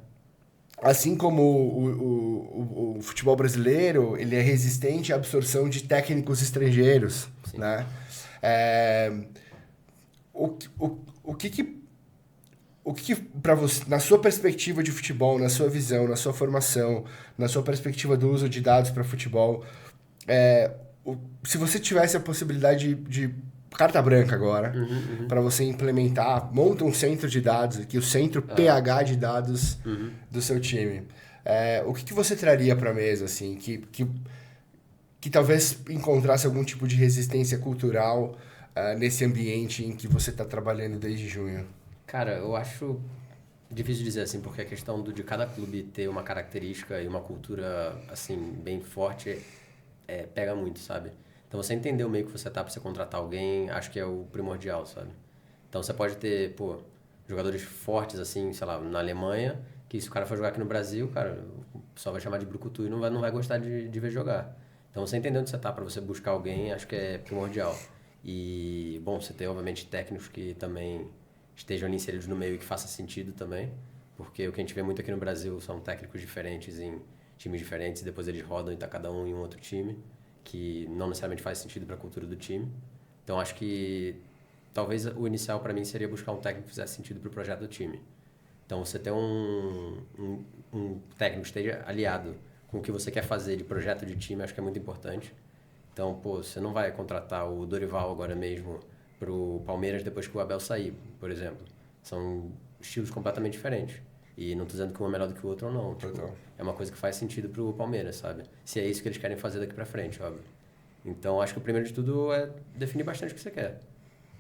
Assim como o futebol brasileiro, ele é resistente à absorção de técnicos estrangeiros, né? O que para você, na sua perspectiva de futebol, na sua visão, na sua formação, na sua perspectiva do uso de dados para futebol, se você tivesse a possibilidade de carta branca agora, para você implementar, monta um centro de dados aqui, o centro PH de dados do seu time. O que você traria para a mesa, assim, que talvez encontrasse algum tipo de resistência cultural nesse ambiente em que você está trabalhando desde junho? Cara, eu acho difícil dizer assim, porque a questão de cada clube ter uma característica e uma cultura, assim, bem forte, pega muito, sabe? Então, você entender o meio que você tá pra você contratar alguém, acho que é o primordial, sabe? Então, você pode ter, jogadores fortes, assim, sei lá, na Alemanha, que se o cara for jogar aqui no Brasil, cara, o pessoal vai chamar de brucutu e não vai gostar de ver jogar. Então, você entender onde você tá pra você buscar alguém, acho que é primordial. E, bom, você tem, obviamente, técnicos que também estejam ali inseridos no meio e que faça sentido também, porque o que a gente vê muito aqui no Brasil são técnicos diferentes em times diferentes, e depois eles rodam e tá cada um em um outro time, que não necessariamente faz sentido para a cultura do time. Então, acho que talvez o inicial para mim seria buscar um técnico que fizesse sentido para o projeto do time. Então, você ter um técnico que esteja aliado com o que você quer fazer de projeto de time, acho que é muito importante. Então, você não vai contratar o Dorival agora mesmo para o Palmeiras depois que o Abel sair, por exemplo. São estilos completamente diferentes. E não tô dizendo que um é melhor do que o outro ou não. Tipo, é uma coisa que faz sentido pro Palmeiras, sabe? Se é isso que eles querem fazer daqui pra frente, óbvio. Então, acho que o primeiro de tudo é definir bastante o que você quer.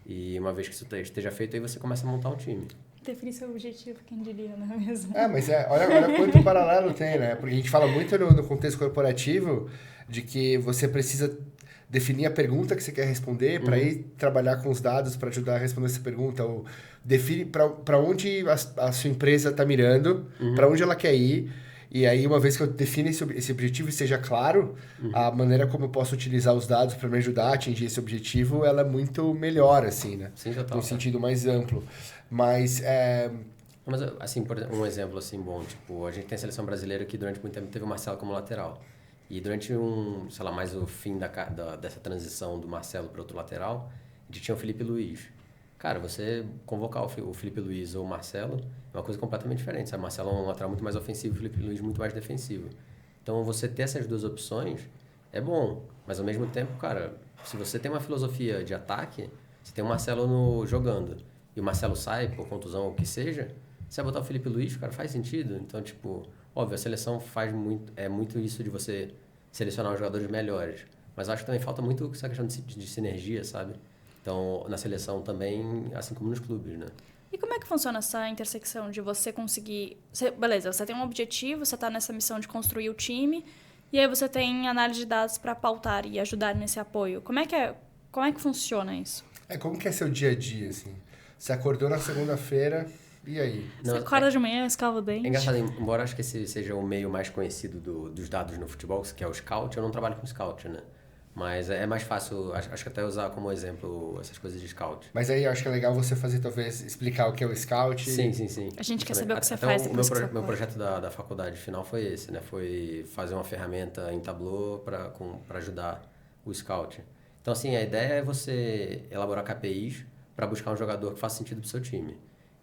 E uma vez que isso esteja feito, aí você começa a montar um time. Definir seu objetivo, quem diria, não é mesmo? Mas olha quanto paralelo tem, né? Porque a gente fala muito no contexto corporativo de que você precisa definir a pergunta que você quer responder para ir trabalhar com os dados para ajudar a responder essa pergunta. Ou define para onde a sua empresa está mirando, para onde ela quer ir. E aí, uma vez que eu defino esse objetivo e seja claro, a maneira como eu posso utilizar os dados para me ajudar a atingir esse objetivo, ela é muito melhor, assim, né? Sim, total. Num sentido mais amplo. Mas, Mas, assim, por exemplo, um exemplo, assim, bom, tipo, a gente tem a seleção brasileira que durante muito tempo teve o Marcelo como lateral. E durante mais o fim dessa transição do Marcelo para outro lateral, a gente tinha o Felipe Luiz. Cara, você convocar o Felipe Luiz ou o Marcelo é uma coisa completamente diferente, sabe? O Marcelo é um lateral muito mais ofensivo, o Felipe Luiz muito mais defensivo. Então, você ter essas duas opções é bom, mas ao mesmo tempo, cara, se você tem uma filosofia de ataque, você tem o Marcelo jogando e o Marcelo sai por contusão ou o que seja, você vai botar o Felipe Luiz, cara, faz sentido? Então, tipo, óbvio, a seleção faz muito isso de você selecionar os jogadores melhores, mas eu acho que também falta muito essa questão de sinergia, sabe? Então, na seleção também, assim como nos clubes, né? E como é que funciona essa intersecção de você conseguir... Beleza, você tem um objetivo, você está nessa missão de construir o time, e aí você tem análise de dados para pautar e ajudar nesse apoio. Como é que é Como é que funciona isso? Como que é seu dia a dia, assim? Você acordou na segunda-feira, e aí? Você acorda de manhã, escova o dente? É engraçado, embora acho que esse seja o meio mais conhecido dos dados no futebol, que é o scout, eu não trabalho com scout, né? Mas é mais fácil, acho que até usar como exemplo essas coisas de scout. Mas aí eu acho que é legal você fazer, talvez, explicar o que é o scout. Sim. A gente quer saber o que você até faz o depois que você meu acorda. projeto da faculdade final foi esse, né? Foi fazer uma ferramenta em Tableau para ajudar o scout. Então, assim, a ideia é você elaborar KPIs para buscar um jogador que faça sentido para o seu time.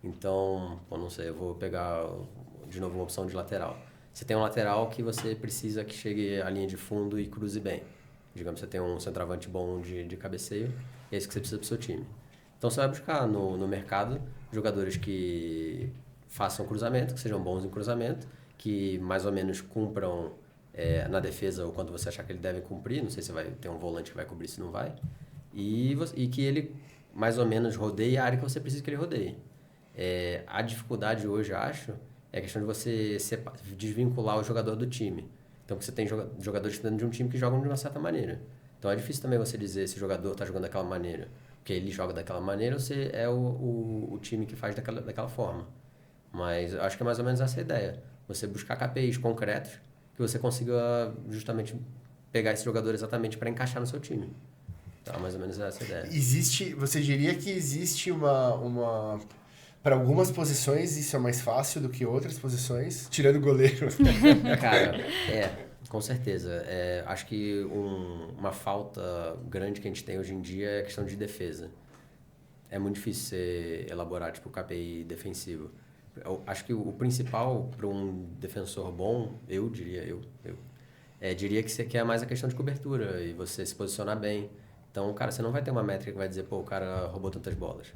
Então, não sei, eu vou pegar de novo uma opção de lateral. Você tem um lateral que você precisa que chegue à linha de fundo e cruze bem. Digamos, você tem um centroavante bom de cabeceio, é esse que você precisa para o seu time. Então, você vai buscar no mercado jogadores que façam cruzamento, que sejam bons em cruzamento, que mais ou menos cumpram na defesa ou quando você achar que ele deve cumprir. Não sei se vai ter um volante que vai cobrir, se não vai. E que ele mais ou menos rodeie a área que você precisa que ele rodeie. A dificuldade hoje, acho, é a questão de você desvincular o jogador do time. Então, você tem jogadores dentro de um time que jogam de uma certa maneira. Então, é difícil também você dizer se o jogador está jogando daquela maneira porque ele joga daquela maneira ou se é o time que faz daquela forma. Mas eu acho que é mais ou menos essa a ideia. Você buscar KPIs concretos que você consiga justamente pegar esse jogador exatamente para encaixar no seu time. Então, mais ou menos essa a ideia. Você diria que existe uma... Para algumas posições isso é mais fácil do que outras posições, tirando o goleiro. Cara, com certeza. Acho que uma falta grande que a gente tem hoje em dia é a questão de defesa. É muito difícil você elaborar tipo KPI defensivo. Eu acho que o principal para um defensor bom, eu diria que é mais a questão de cobertura e você se posicionar bem. Então, cara, você não vai ter uma métrica que vai dizer, pô, o cara roubou tantas bolas.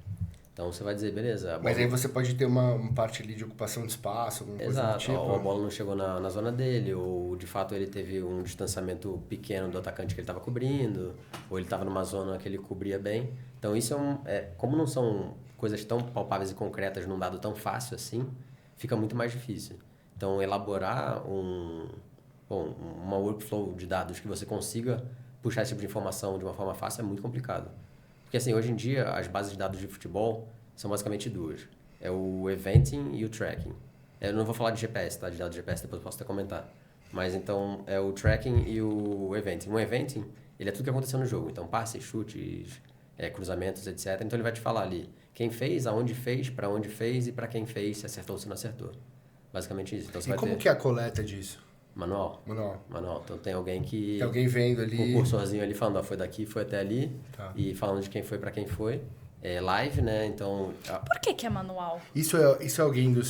Então, você vai dizer, beleza... Mas aí você pode ter uma parte ali de ocupação de espaço, alguma coisa do tipo. Ou a bola não chegou na zona dele, ou de fato ele teve um distanciamento pequeno do atacante que ele estava cobrindo, ou ele estava numa zona que ele cobria bem. Então, isso como não são coisas tão palpáveis e concretas num dado tão fácil assim, fica muito mais difícil. Então, elaborar uma workflow de dados que você consiga puxar esse tipo de informação de uma forma fácil é muito complicado. Porque, assim, hoje em dia, as bases de dados de futebol são basicamente duas. É o eventing e o tracking. Eu não vou falar de GPS, tá? De dados de GPS, depois eu posso até comentar. Mas, então, é o tracking e o eventing. Um eventing, ele é tudo que aconteceu no jogo. Então, passes, chutes, cruzamentos, etc. Então, ele vai te falar ali quem fez, aonde fez, para onde fez e para quem fez, se acertou ou se não acertou. Basicamente isso. Então, você e como que é a coleta disso? Manual. Então tem alguém que... Tem alguém vendo ali... Um cursorzinho ali falando, foi daqui, foi até ali. Tá. E falando de quem foi para quem foi. É live, né? Então... Por que é manual? Isso é alguém da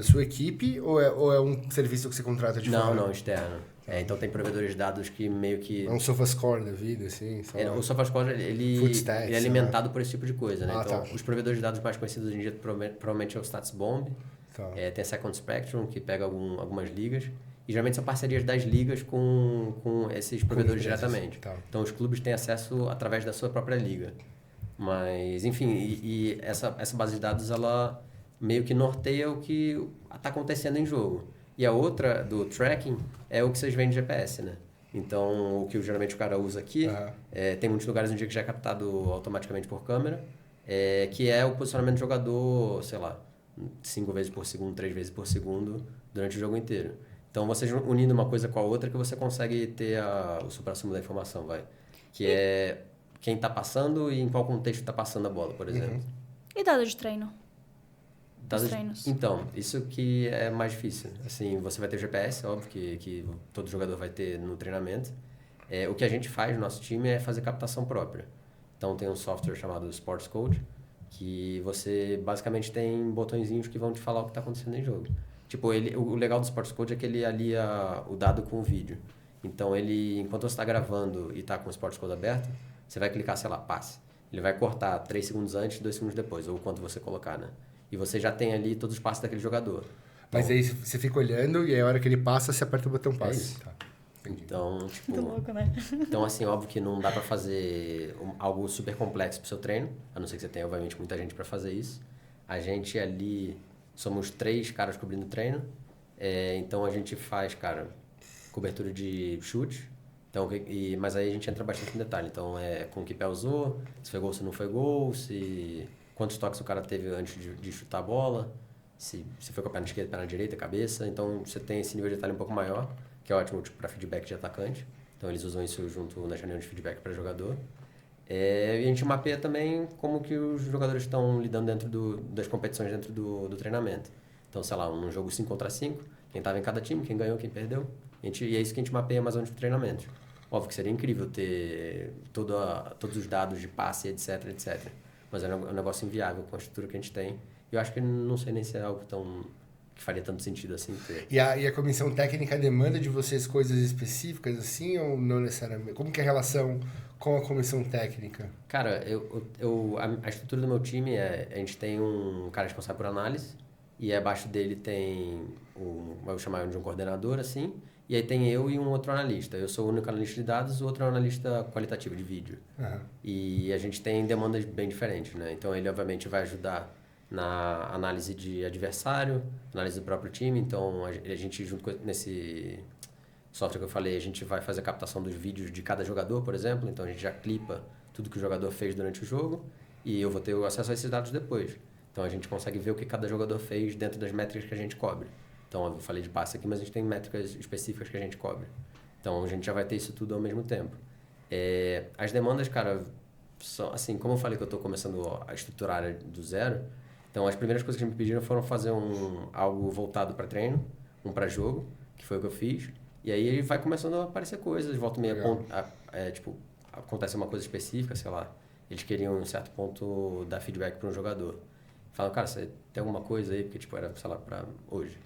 sua equipe ou é um serviço que você contrata de fora? Não, externo. Então tem provedores de dados que meio que... É um SofaScore da vida, assim? O SofaScore, ele é alimentado por esse tipo de coisa, né? Então, tá. os provedores de dados mais conhecidos hoje em dia provavelmente é o StatsBomb. Tá. Tem a Second Spectrum, que pega algumas ligas. E geralmente são parcerias das ligas com esses provedores diretamente. Tá. Então, os clubes têm acesso através da sua própria liga. Mas, enfim, essa base de dados, ela meio que norteia o que está acontecendo em jogo. E a outra, do tracking, é o que vocês veem de GPS, né? Então, o que geralmente o cara usa aqui, tem muitos lugares no dia que já é captado automaticamente por câmera, que é o posicionamento do jogador, sei lá, 5 vezes por segundo, 3 vezes por segundo, durante o jogo inteiro. Então, vocês unindo uma coisa com a outra que você consegue ter o suprassumo da informação, que é quem está passando e em qual contexto está passando a bola, por exemplo. E dado de treino? Treinos. Então, isso que é mais difícil. Assim, você vai ter GPS, óbvio que todo jogador vai ter no treinamento. O que a gente faz no nosso time é fazer captação própria. Então, tem um software chamado Sports Code, que você basicamente tem botõezinhos que vão te falar o que está acontecendo em jogo. Tipo, o legal do Sports Code é que ele alia o dado com o vídeo. Então, enquanto você está gravando e está com o Sports Code aberto, você vai clicar, sei lá, passe. Ele vai cortar 3 segundos antes e 2 segundos depois, ou quanto você colocar, né? E você já tem ali todos os passos daquele jogador. Então, mas aí você fica olhando e aí a hora que ele passa, você aperta o botão passe. isso. Tá. Entendi. Então, tipo... Muito louco, né? Então, assim, óbvio que não dá pra fazer algo super complexo pro seu treino, a não ser que você tenha, obviamente, muita gente pra fazer isso. A gente ali, somos 3 caras cobrindo o treino, então a gente faz, cara, cobertura de chute. Então, mas aí a gente entra bastante em detalhe. Então, com que pé usou, se foi gol, se não foi gol, quantos toques o cara teve antes de chutar a bola, se foi com a perna esquerda, perna direita, cabeça. Então, você tem esse nível de detalhe um pouco maior, que é ótimo para feedback de atacante. Então, eles usam isso junto na janela de feedback para jogador. E a gente mapeia também como que os jogadores estão lidando dentro das competições dentro do treinamento. Então, sei lá, um jogo 5 contra 5, quem estava em cada time, quem ganhou, quem perdeu. E é isso que a gente mapeia mais ou menos no treinamento. Óbvio que seria incrível ter todos os dados de passe, etc, etc. Mas é um negócio inviável com a estrutura que a gente tem. E eu acho que não sei nem se é algo que faria tanto sentido assim ter. E a comissão técnica demanda de vocês coisas específicas assim ou não necessariamente? Como que é a relação com a comissão técnica? Cara, a estrutura do meu time a gente tem um cara responsável por análise e abaixo dele tem eu vou chamar de um coordenador assim, e aí tem eu e um outro analista. Eu sou o único analista de dados, o outro é um analista qualitativo de vídeo. Uhum. E a gente tem demandas bem diferentes, né? Então ele obviamente vai ajudar na análise de adversário, análise do próprio time. Então a gente junto nesse software que eu falei, a gente vai fazer a captação dos vídeos de cada jogador, por exemplo. Então a gente já clipa tudo que o jogador fez durante o jogo e eu vou ter o acesso a esses dados depois. Então a gente consegue ver o que cada jogador fez dentro das métricas que a gente cobre. Então eu falei de passe aqui, mas a gente tem métricas específicas que a gente cobre. Então a gente já vai ter isso tudo ao mesmo tempo. As demandas, cara, são assim, como eu falei que eu estou começando a estruturar do zero, então as primeiras coisas que me pediram foram fazer algo voltado para treino, para jogo, que foi o que eu fiz. E aí vai começando a aparecer coisas, volta e meia, tipo, acontece uma coisa específica, sei lá, eles queriam em um certo ponto dar feedback para um jogador. Falam, cara, você tem alguma coisa aí? Porque, tipo, era, sei lá, para hoje.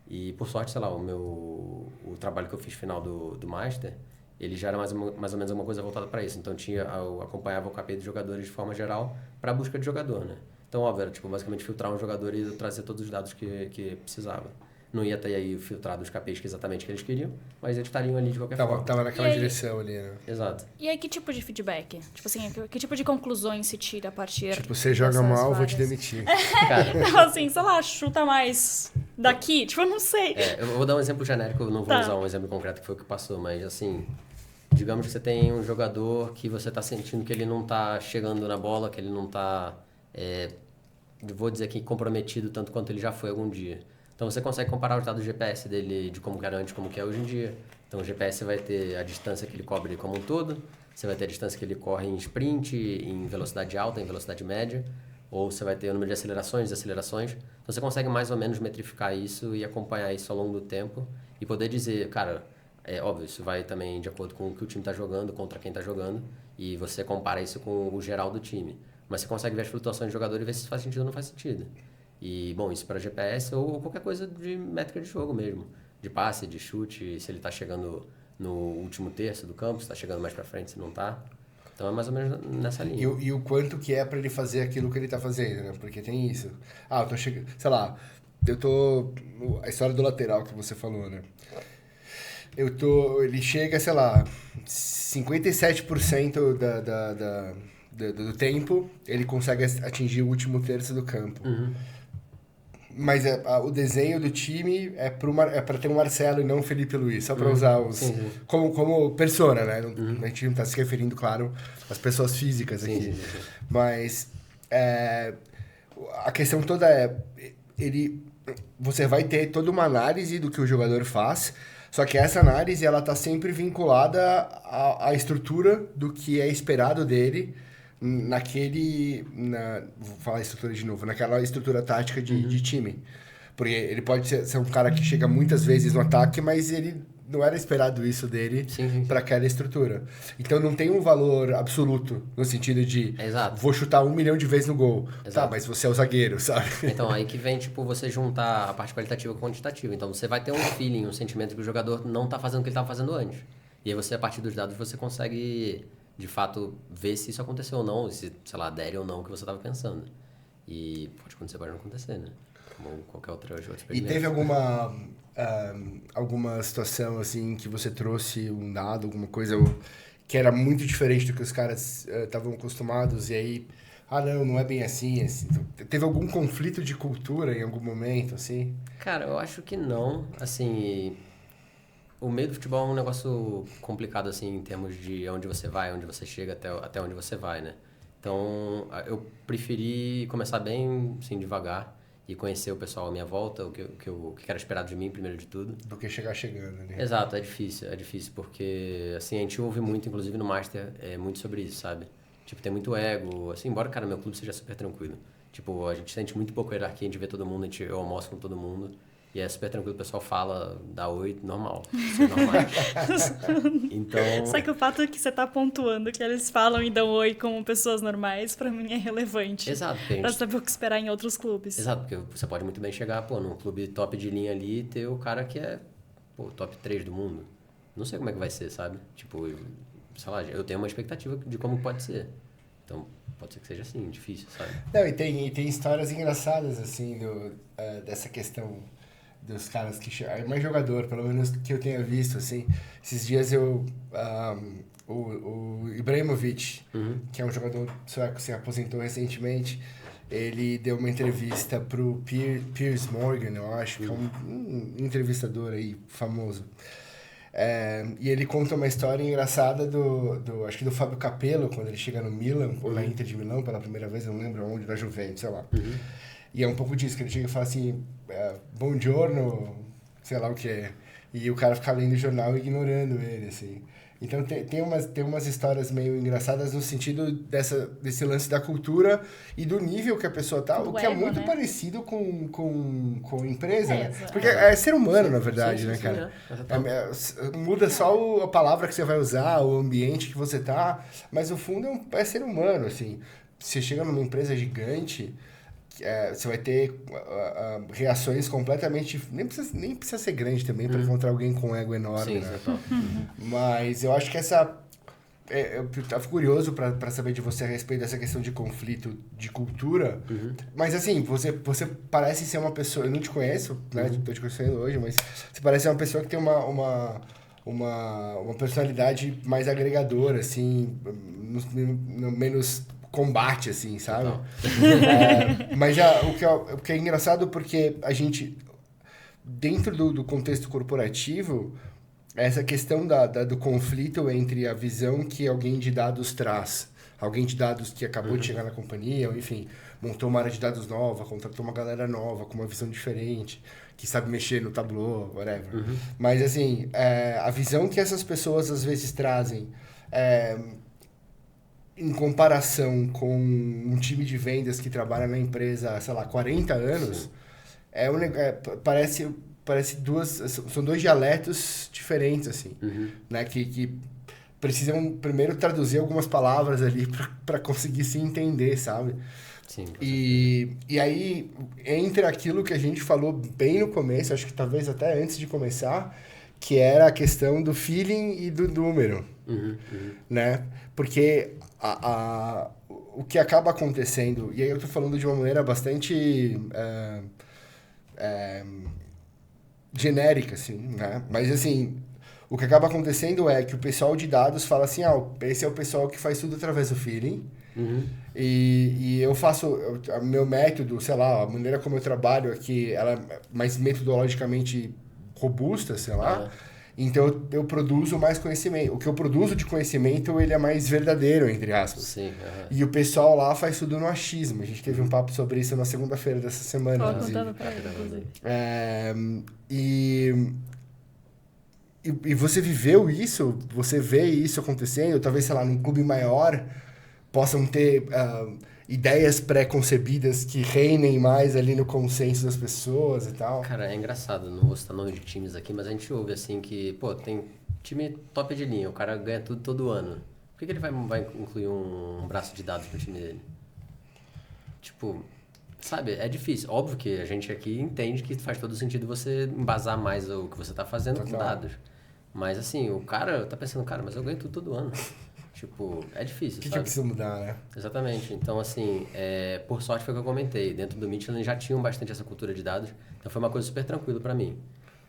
E, por sorte, sei lá, o trabalho que eu fiz final do Master, ele já era mais ou menos uma coisa voltada para isso. Então, eu acompanhava o KPI dos jogadores de forma geral para a busca de jogador, né? Então, óbvio, era, tipo, basicamente filtrar um jogador e trazer todos os dados que precisava. Não ia ter aí filtrado os KPIs exatamente que eles queriam, mas eles estariam ali de qualquer forma. Tava naquela direção ali, né? Exato. E aí, que tipo de feedback? Tipo assim, que tipo de conclusões se tira a partir Tipo, você joga mal, vou te demitir. Cara. Não, assim, sei lá, chuta mais daqui. Tipo, eu não sei. Eu vou dar um exemplo genérico, eu não vou usar um exemplo concreto que foi o que passou, mas assim, digamos que você tem um jogador que você tá sentindo que ele não tá chegando na bola, que ele não tá, vou dizer aqui, comprometido tanto quanto ele já foi algum dia. Então você consegue comparar os dados do GPS dele de como era antes, como que é hoje em dia. Então o GPS vai ter a distância que ele cobre como um todo, você vai ter a distância que ele corre em sprint, em velocidade alta, em velocidade média, ou você vai ter o número de acelerações, desacelerações. Então você consegue mais ou menos metrificar isso e acompanhar isso ao longo do tempo e poder dizer, cara, óbvio, isso vai também de acordo com o que o time está jogando, contra quem está jogando, e você compara isso com o geral do time. Mas você consegue ver as flutuações do jogador e ver se faz sentido ou não faz sentido. E, bom, isso para GPS ou qualquer coisa de métrica de jogo mesmo. De passe, de chute, se ele está chegando no último terço do campo, se está chegando mais para frente, se não está. Então é mais ou menos nessa linha. E o quanto que é para ele fazer aquilo que ele está fazendo, né? Porque tem isso. Eu tô chegando... Sei lá, a história do lateral que você falou, né? Ele chega, sei lá, 57% do tempo, ele consegue atingir o último terço do campo. Uhum. Mas o desenho do time é para ter um Marcelo e não um Felipe Luiz, só para usar como persona, né? A gente não está se referindo, claro, às pessoas físicas aqui. Sim. Mas a questão toda você vai ter toda uma análise do que o jogador faz, só que essa análise ela está sempre vinculada à estrutura do que é esperado dele vou falar a estrutura de novo, naquela estrutura tática de time. Porque ele pode ser um cara que chega muitas vezes no ataque, mas ele não era esperado isso dele para aquela estrutura. Então não tem um valor absoluto no sentido de vou chutar 1 milhão de vezes no gol. Exato. Tá, mas você é o zagueiro, sabe? Então aí que vem, tipo, você juntar a parte qualitativa com a quantitativa. Então você vai ter um feeling, um sentimento que o jogador não tá fazendo o que ele estava fazendo antes. E aí você, a partir dos dados, você consegue de fato ver se isso aconteceu ou não, se, sei lá, adere ou não o que você estava pensando. E pode acontecer, pode não acontecer, né? Como qualquer outra experimento. E teve alguma situação, assim, que você trouxe um dado, alguma coisa que era muito diferente do que os caras estavam acostumados, e aí, não é bem assim. Teve algum conflito de cultura em algum momento, assim? Cara, eu acho que não. Assim, o meio do futebol é um negócio complicado, assim, em termos de onde você vai, onde você chega, até onde você vai, né? Então, eu preferi começar bem, assim, devagar e conhecer o pessoal à minha volta, o que era esperado de mim, primeiro de tudo. Do que chegar chegando, né? Exato, é difícil, porque, assim, a gente ouve muito, inclusive no Master, muito sobre isso, sabe? Tipo, tem muito ego, assim, embora, cara, meu clube seja super tranquilo. Tipo, a gente sente muito pouco hierarquia, a gente vê todo mundo, eu almoço com todo mundo. E é super tranquilo, o pessoal fala, dá oi, normal. Isso é normal. Então... Só que o fato é que você tá pontuando que eles falam e dão oi como pessoas normais, pra mim é relevante. Exato. Pra saber o que esperar em outros clubes. Exato, porque você pode muito bem chegar, pô, num clube top de linha ali e ter o cara que é, pô, top 3 do mundo. Não sei como é que vai ser, sabe? Tipo, sei lá, eu tenho uma expectativa de como pode ser. Então, pode ser que seja assim, difícil, sabe? Não, e tem histórias engraçadas, assim, dessa questão dos caras que chegam. É mais jogador, pelo menos que eu tenha visto, assim. Esses dias o Ibrahimovic, que é um jogador sueco que se aposentou recentemente, ele deu uma entrevista pro Piers Morgan, eu acho, que é um entrevistador aí famoso. E ele conta uma história engraçada acho que do Fábio Capello, quando ele chega no Milan, ou na Inter de Milão pela primeira vez, eu não lembro onde, na Juventus, sei lá. E é um pouco disso, que ele chega e fala assim, buongiorno, sei lá o que é. E o cara fica lendo o jornal e ignorando ele, assim. Então tem umas histórias meio engraçadas no sentido desse lance da cultura e do nível que a pessoa tá, o que é muito parecido com empresa, né? Porque é ser humano, na verdade, né, cara? Muda só a palavra que você vai usar, o ambiente que você tá, mas o fundo é ser humano, assim. Você chega numa empresa gigante... você vai ter reações completamente... Nem precisa ser grande também para encontrar alguém com um ego enorme, né? Mas eu acho que eu tava curioso para saber de você a respeito dessa questão de conflito de cultura. Mas assim, você parece ser uma pessoa... Eu não te conheço, né? Tô te conhecendo hoje, mas você parece ser uma pessoa que tem uma personalidade mais agregadora, assim, menos... combate, assim, sabe? Mas o que é engraçado porque a gente, dentro do contexto corporativo, essa questão do conflito entre a visão que alguém de dados traz, alguém de dados que acabou de chegar na companhia, ou enfim, montou uma área de dados nova, contratou uma galera nova, com uma visão diferente, que sabe mexer no Tableau, whatever. Mas, assim, a visão que essas pessoas, às vezes, trazem... em comparação com um time de vendas que trabalha na empresa, sei lá, 40 anos, parece são dois dialetos diferentes, assim, né? Que precisam primeiro traduzir algumas palavras ali para conseguir se entender, sabe? Sim. E aí entra aquilo que a gente falou bem no começo, acho que talvez até antes de começar, que era a questão do feeling e do número, né? Porque o que acaba acontecendo, e aí eu tô falando de uma maneira bastante genérica, assim, né? Mas, assim, o que acaba acontecendo é que o pessoal de dados fala assim, esse é o pessoal que faz tudo através do feeling, e eu faço, o meu método, sei lá, a maneira como eu trabalho aqui, ela é mais metodologicamente robusta, sei lá, então eu produzo mais conhecimento. O que eu produzo de conhecimento, ele é mais verdadeiro, entre aspas. Sim, E o pessoal lá faz tudo no achismo. A gente teve um papo sobre isso na segunda-feira dessa semana, contando pra ele, inclusive. E você viveu isso? Você vê isso acontecendo? Talvez, sei lá, num clube maior possam ter ideias pré-concebidas que reinem mais ali no consenso das pessoas e tal. Cara, é engraçado, não vou citar nome de times aqui, mas a gente ouve assim que, pô, tem time top de linha, o cara ganha tudo todo ano. Por que ele vai incluir um braço de dados no time dele? Tipo, sabe, é difícil. Óbvio que a gente aqui entende que faz todo sentido você embasar mais o que você tá fazendo com dados. Mas assim, o cara tá pensando, cara, mas eu ganho tudo todo ano. Tipo, é difícil, O que eu preciso mudar, né? Exatamente. Então, assim, por sorte foi o que eu comentei. Dentro do Michelin já tinham bastante essa cultura de dados. Então, foi uma coisa super tranquila para mim.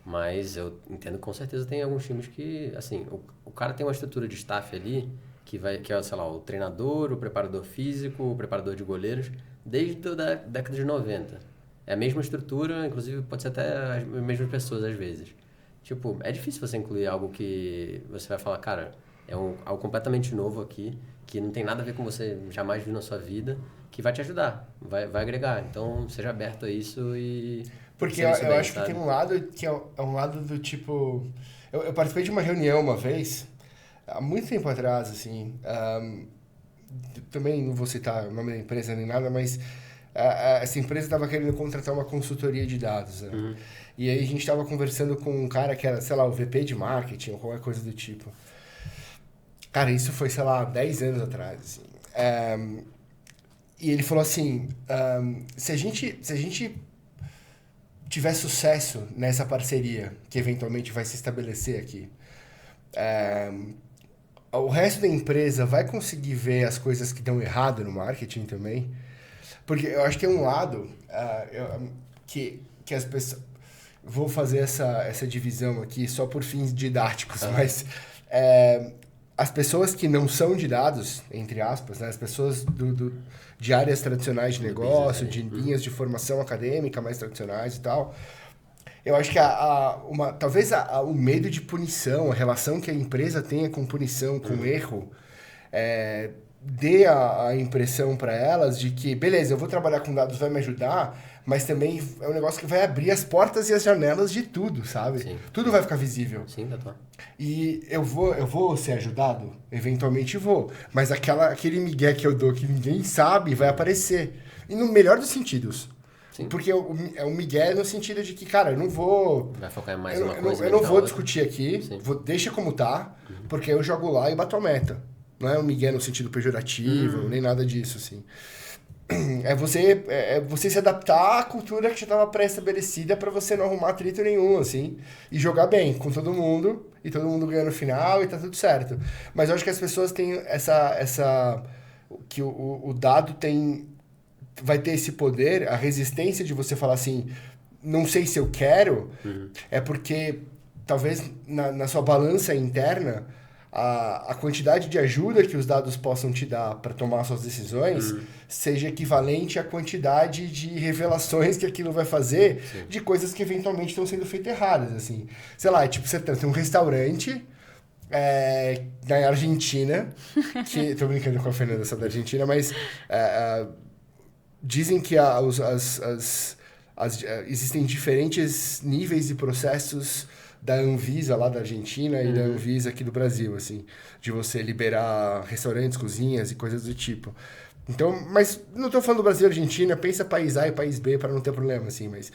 Mas eu entendo que com certeza tem alguns times que, assim, o cara tem uma estrutura de staff ali que é, sei lá, o treinador, o preparador físico, o preparador de goleiros, desde a década de 90. É a mesma estrutura, inclusive pode ser até as mesmas pessoas às vezes. Tipo, é difícil você incluir algo que você vai falar, cara, algo completamente novo aqui, que não tem nada a ver com você jamais viu na sua vida, que vai te ajudar, vai agregar. Então, seja aberto a isso e... Porque eu acho que tem um lado que é um lado do tipo... Eu participei de uma reunião uma vez, há muito tempo atrás, assim, também não vou citar o nome da empresa nem nada, mas essa empresa estava querendo contratar uma consultoria de dados, né? Uhum. E aí a gente estava conversando com um cara que era, sei lá, o VP de marketing ou qualquer coisa do tipo. Cara, isso foi, sei lá, 10 anos atrás, assim. E ele falou assim, se a gente tiver sucesso nessa parceria, que eventualmente vai se estabelecer aqui, o resto da empresa vai conseguir ver as coisas que dão errado no marketing também? Porque eu acho que é um lado que as pessoas... Vou fazer essa divisão aqui só por fins didáticos, mas as pessoas que não são de dados, entre aspas, né, as pessoas de áreas tradicionais de negócio, de linhas de formação acadêmica mais tradicionais e tal, eu acho que talvez o medo de punição, a relação que a empresa tenha com punição, com erro, dê a impressão para elas de que, beleza, eu vou trabalhar com dados, vai me ajudar, mas também é um negócio que vai abrir as portas e as janelas de tudo, sabe? Sim. Tudo vai ficar visível. Sim, doutor. E eu vou ser ajudado? Eventualmente vou. Mas aquele migué que eu dou que ninguém sabe vai aparecer. E no melhor dos sentidos. Sim. Porque é um migué no sentido de que, cara, eu não vou... Vai focar em mais uma coisa. Eu não vou discutir aqui, deixa como tá, porque eu jogo lá e bato a meta. Não é um migué no sentido pejorativo, nem nada disso, assim. É você se adaptar à cultura que já estava pré-estabelecida para você não arrumar atrito nenhum, assim. E jogar bem com todo mundo, e todo mundo ganha no final, e tá tudo certo. Mas eu acho que as pessoas têm que o dado vai ter esse poder, a resistência de você falar assim, não sei se eu quero, é porque talvez na sua balança interna... A quantidade de ajuda que os dados possam te dar para tomar suas decisões seja equivalente à quantidade de revelações que aquilo vai fazer de coisas que eventualmente estão sendo feitas erradas, assim. Sei lá, tipo, você tem um restaurante na Argentina, que... Tô brincando com a Fernanda, essa da Argentina, mas dizem que existem diferentes níveis e processos da Anvisa lá da Argentina e da Anvisa aqui do Brasil, assim, de você liberar restaurantes, cozinhas e coisas do tipo. Então, mas não estou falando do Brasil e Argentina, pensa país A e país B para não ter problema, assim, mas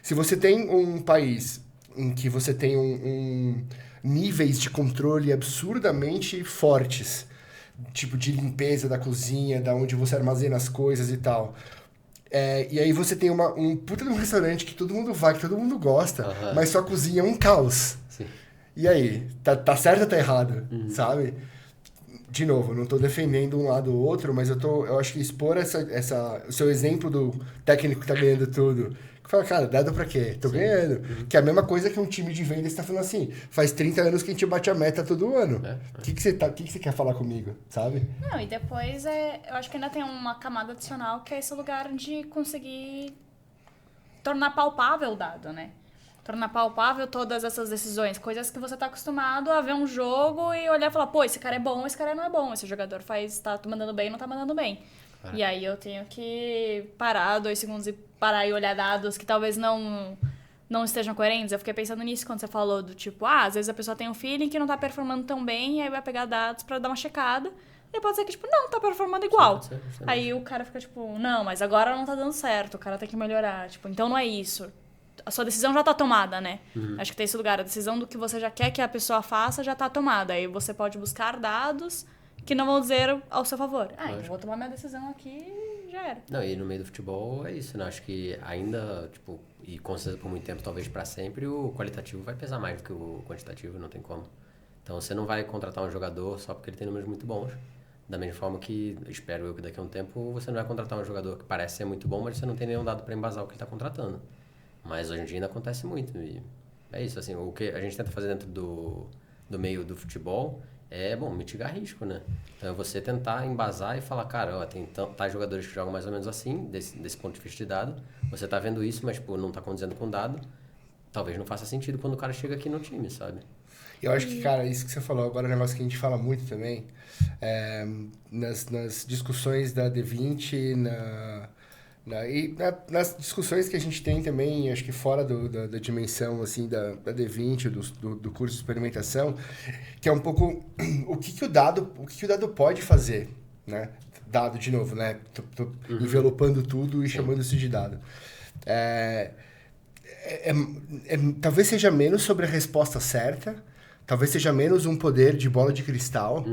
se você tem um país em que você tem níveis de controle absurdamente fortes, tipo de limpeza da cozinha, da onde você armazena as coisas e tal... e aí você tem um puta de um restaurante que todo mundo vai, que todo mundo gosta, mas sua cozinha é um caos. Sim. E aí? Tá certo ou tá errado? Sabe? De novo, não tô defendendo um lado ou outro, mas eu acho que expor o seu exemplo do técnico que tá ganhando tudo, que fala, cara, dado pra quê? Tô ganhando. Que é a mesma coisa que um time de vendas está falando assim, faz 30 anos que a gente bate a meta todo ano. O que você quer falar comigo, sabe? Não, e depois eu acho que ainda tem uma camada adicional, que é esse lugar de conseguir tornar palpável o dado, né? Tornar palpável todas essas decisões, coisas que você tá acostumado a ver um jogo e olhar e falar, pô, esse cara é bom, esse cara não é bom, esse jogador tá mandando bem, não tá mandando bem. E aí eu tenho que parar 2 segundos e parar e olhar dados que talvez não estejam coerentes. Eu fiquei pensando nisso quando você falou do tipo, às vezes a pessoa tem um feeling que não tá performando tão bem e aí vai pegar dados pra dar uma checada e pode ser que, tipo, não, tá performando igual. Sim. Aí o cara fica tipo, não, mas agora não tá dando certo, o cara tem que melhorar. Tipo, então não é isso. A sua decisão já tá tomada, né? Acho que tem esse lugar. A decisão do que você já quer que a pessoa faça já tá tomada. Aí você pode buscar dados que não vão dizer ao seu favor. Então vou tomar minha decisão aqui e já era. Não, e no meio do futebol é isso, né? Acho que ainda, tipo, e com certeza por muito tempo, talvez para sempre, o qualitativo vai pesar mais do que o quantitativo, não tem como. Então você não vai contratar um jogador só porque ele tem números muito bons. Da mesma forma que, espero eu que daqui a um tempo, você não vai contratar um jogador que parece ser muito bom, mas você não tem nenhum dado para embasar o que ele está contratando. Mas hoje em dia ainda acontece muito. E é isso, assim, o que a gente tenta fazer dentro do meio do futebol é, mitigar risco, né? Então é você tentar embasar e falar, cara, ó, tem tais jogadores que jogam mais ou menos assim, desse ponto de vista de dado, você tá vendo isso, mas, não tá condizendo com dado, talvez não faça sentido quando o cara chega aqui no time, sabe? Eu acho que, cara, isso que você falou agora é um negócio que a gente fala muito também. Nas discussões da D20, nas discussões que a gente tem também, acho que fora da dimensão assim, da D20, do curso de experimentação, que é um pouco o que o dado pode fazer, né? Dado, de novo, né? Tô envelopando tudo e chamando isso de dado. Talvez seja menos sobre a resposta certa, talvez seja menos um poder de bola de cristal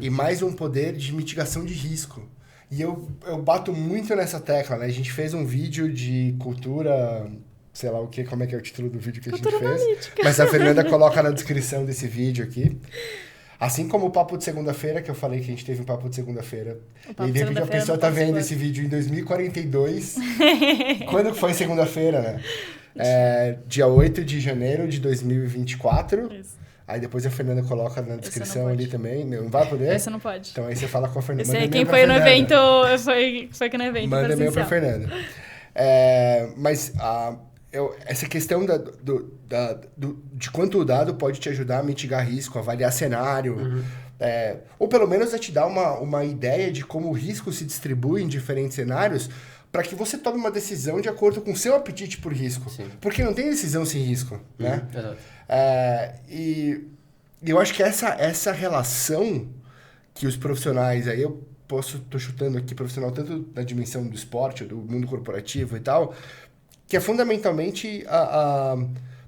e mais um poder de mitigação de risco. E eu bato muito nessa tecla, né? A gente fez um vídeo de cultura, sei lá o que, como é que é o título do vídeo que cultura a gente fez. Analítica. Mas a Fernanda coloca na descrição desse vídeo aqui. Assim como o papo de segunda-feira, que eu falei que a gente teve um papo de segunda-feira. E de repente a pessoa tá vendo esse vídeo em 2042. Quando que foi segunda-feira, né? Dia 8 de janeiro de 2024. Isso. Aí depois a Fernanda coloca na descrição ali também. Não vai poder? Esse não pode. Então aí você fala com a Fernanda. Esse quem foi no evento, foi aqui no evento. Manda e-mail pra Fernanda. Mas essa questão de quanto o dado pode te ajudar a mitigar risco, avaliar cenário, ou pelo menos a te dar uma ideia de como o risco se distribui em diferentes cenários, para que você tome uma decisão de acordo com o seu apetite por risco. Sim. Porque não tem decisão sem risco, né? Exato. E eu acho que essa relação que os profissionais, aí eu tô chutando aqui profissional tanto na dimensão do esporte, do mundo corporativo e tal, que é fundamentalmente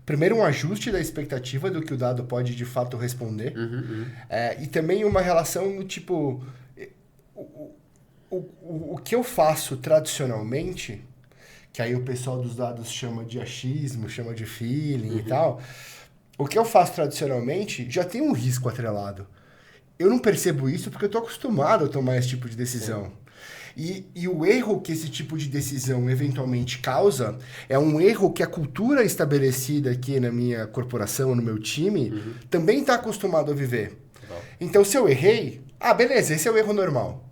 primeiro um ajuste da expectativa do que o dado pode de fato responder, e também uma relação no tipo... O que eu faço tradicionalmente, que aí o pessoal dos dados chama de achismo, chama de feeling e tal, o que eu faço tradicionalmente já tem um risco atrelado. Eu não percebo isso porque eu estou acostumado a tomar esse tipo de decisão. E o erro que esse tipo de decisão eventualmente causa é um erro que a cultura estabelecida aqui na minha corporação, no meu time, também está acostumado a viver. Então, se eu errei, beleza, esse é o erro normal.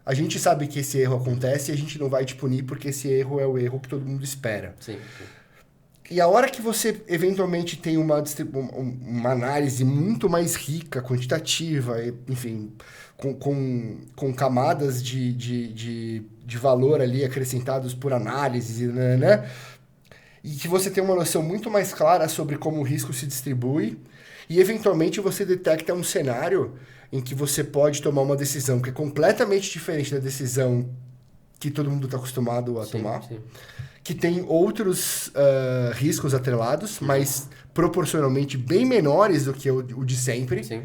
A gente sabe que esse erro acontece e a gente não vai te punir porque esse erro é o erro que todo mundo espera. Sim. E a hora que você eventualmente tem uma análise muito mais rica, quantitativa, enfim, com camadas de valor ali acrescentados por análises, né? E que você tem uma noção muito mais clara sobre como o risco se distribui e eventualmente você detecta um cenário em que você pode tomar uma decisão que é completamente diferente da decisão que todo mundo está acostumado a tomar, que tem outros riscos atrelados, mas proporcionalmente bem menores do que o de sempre. Sim.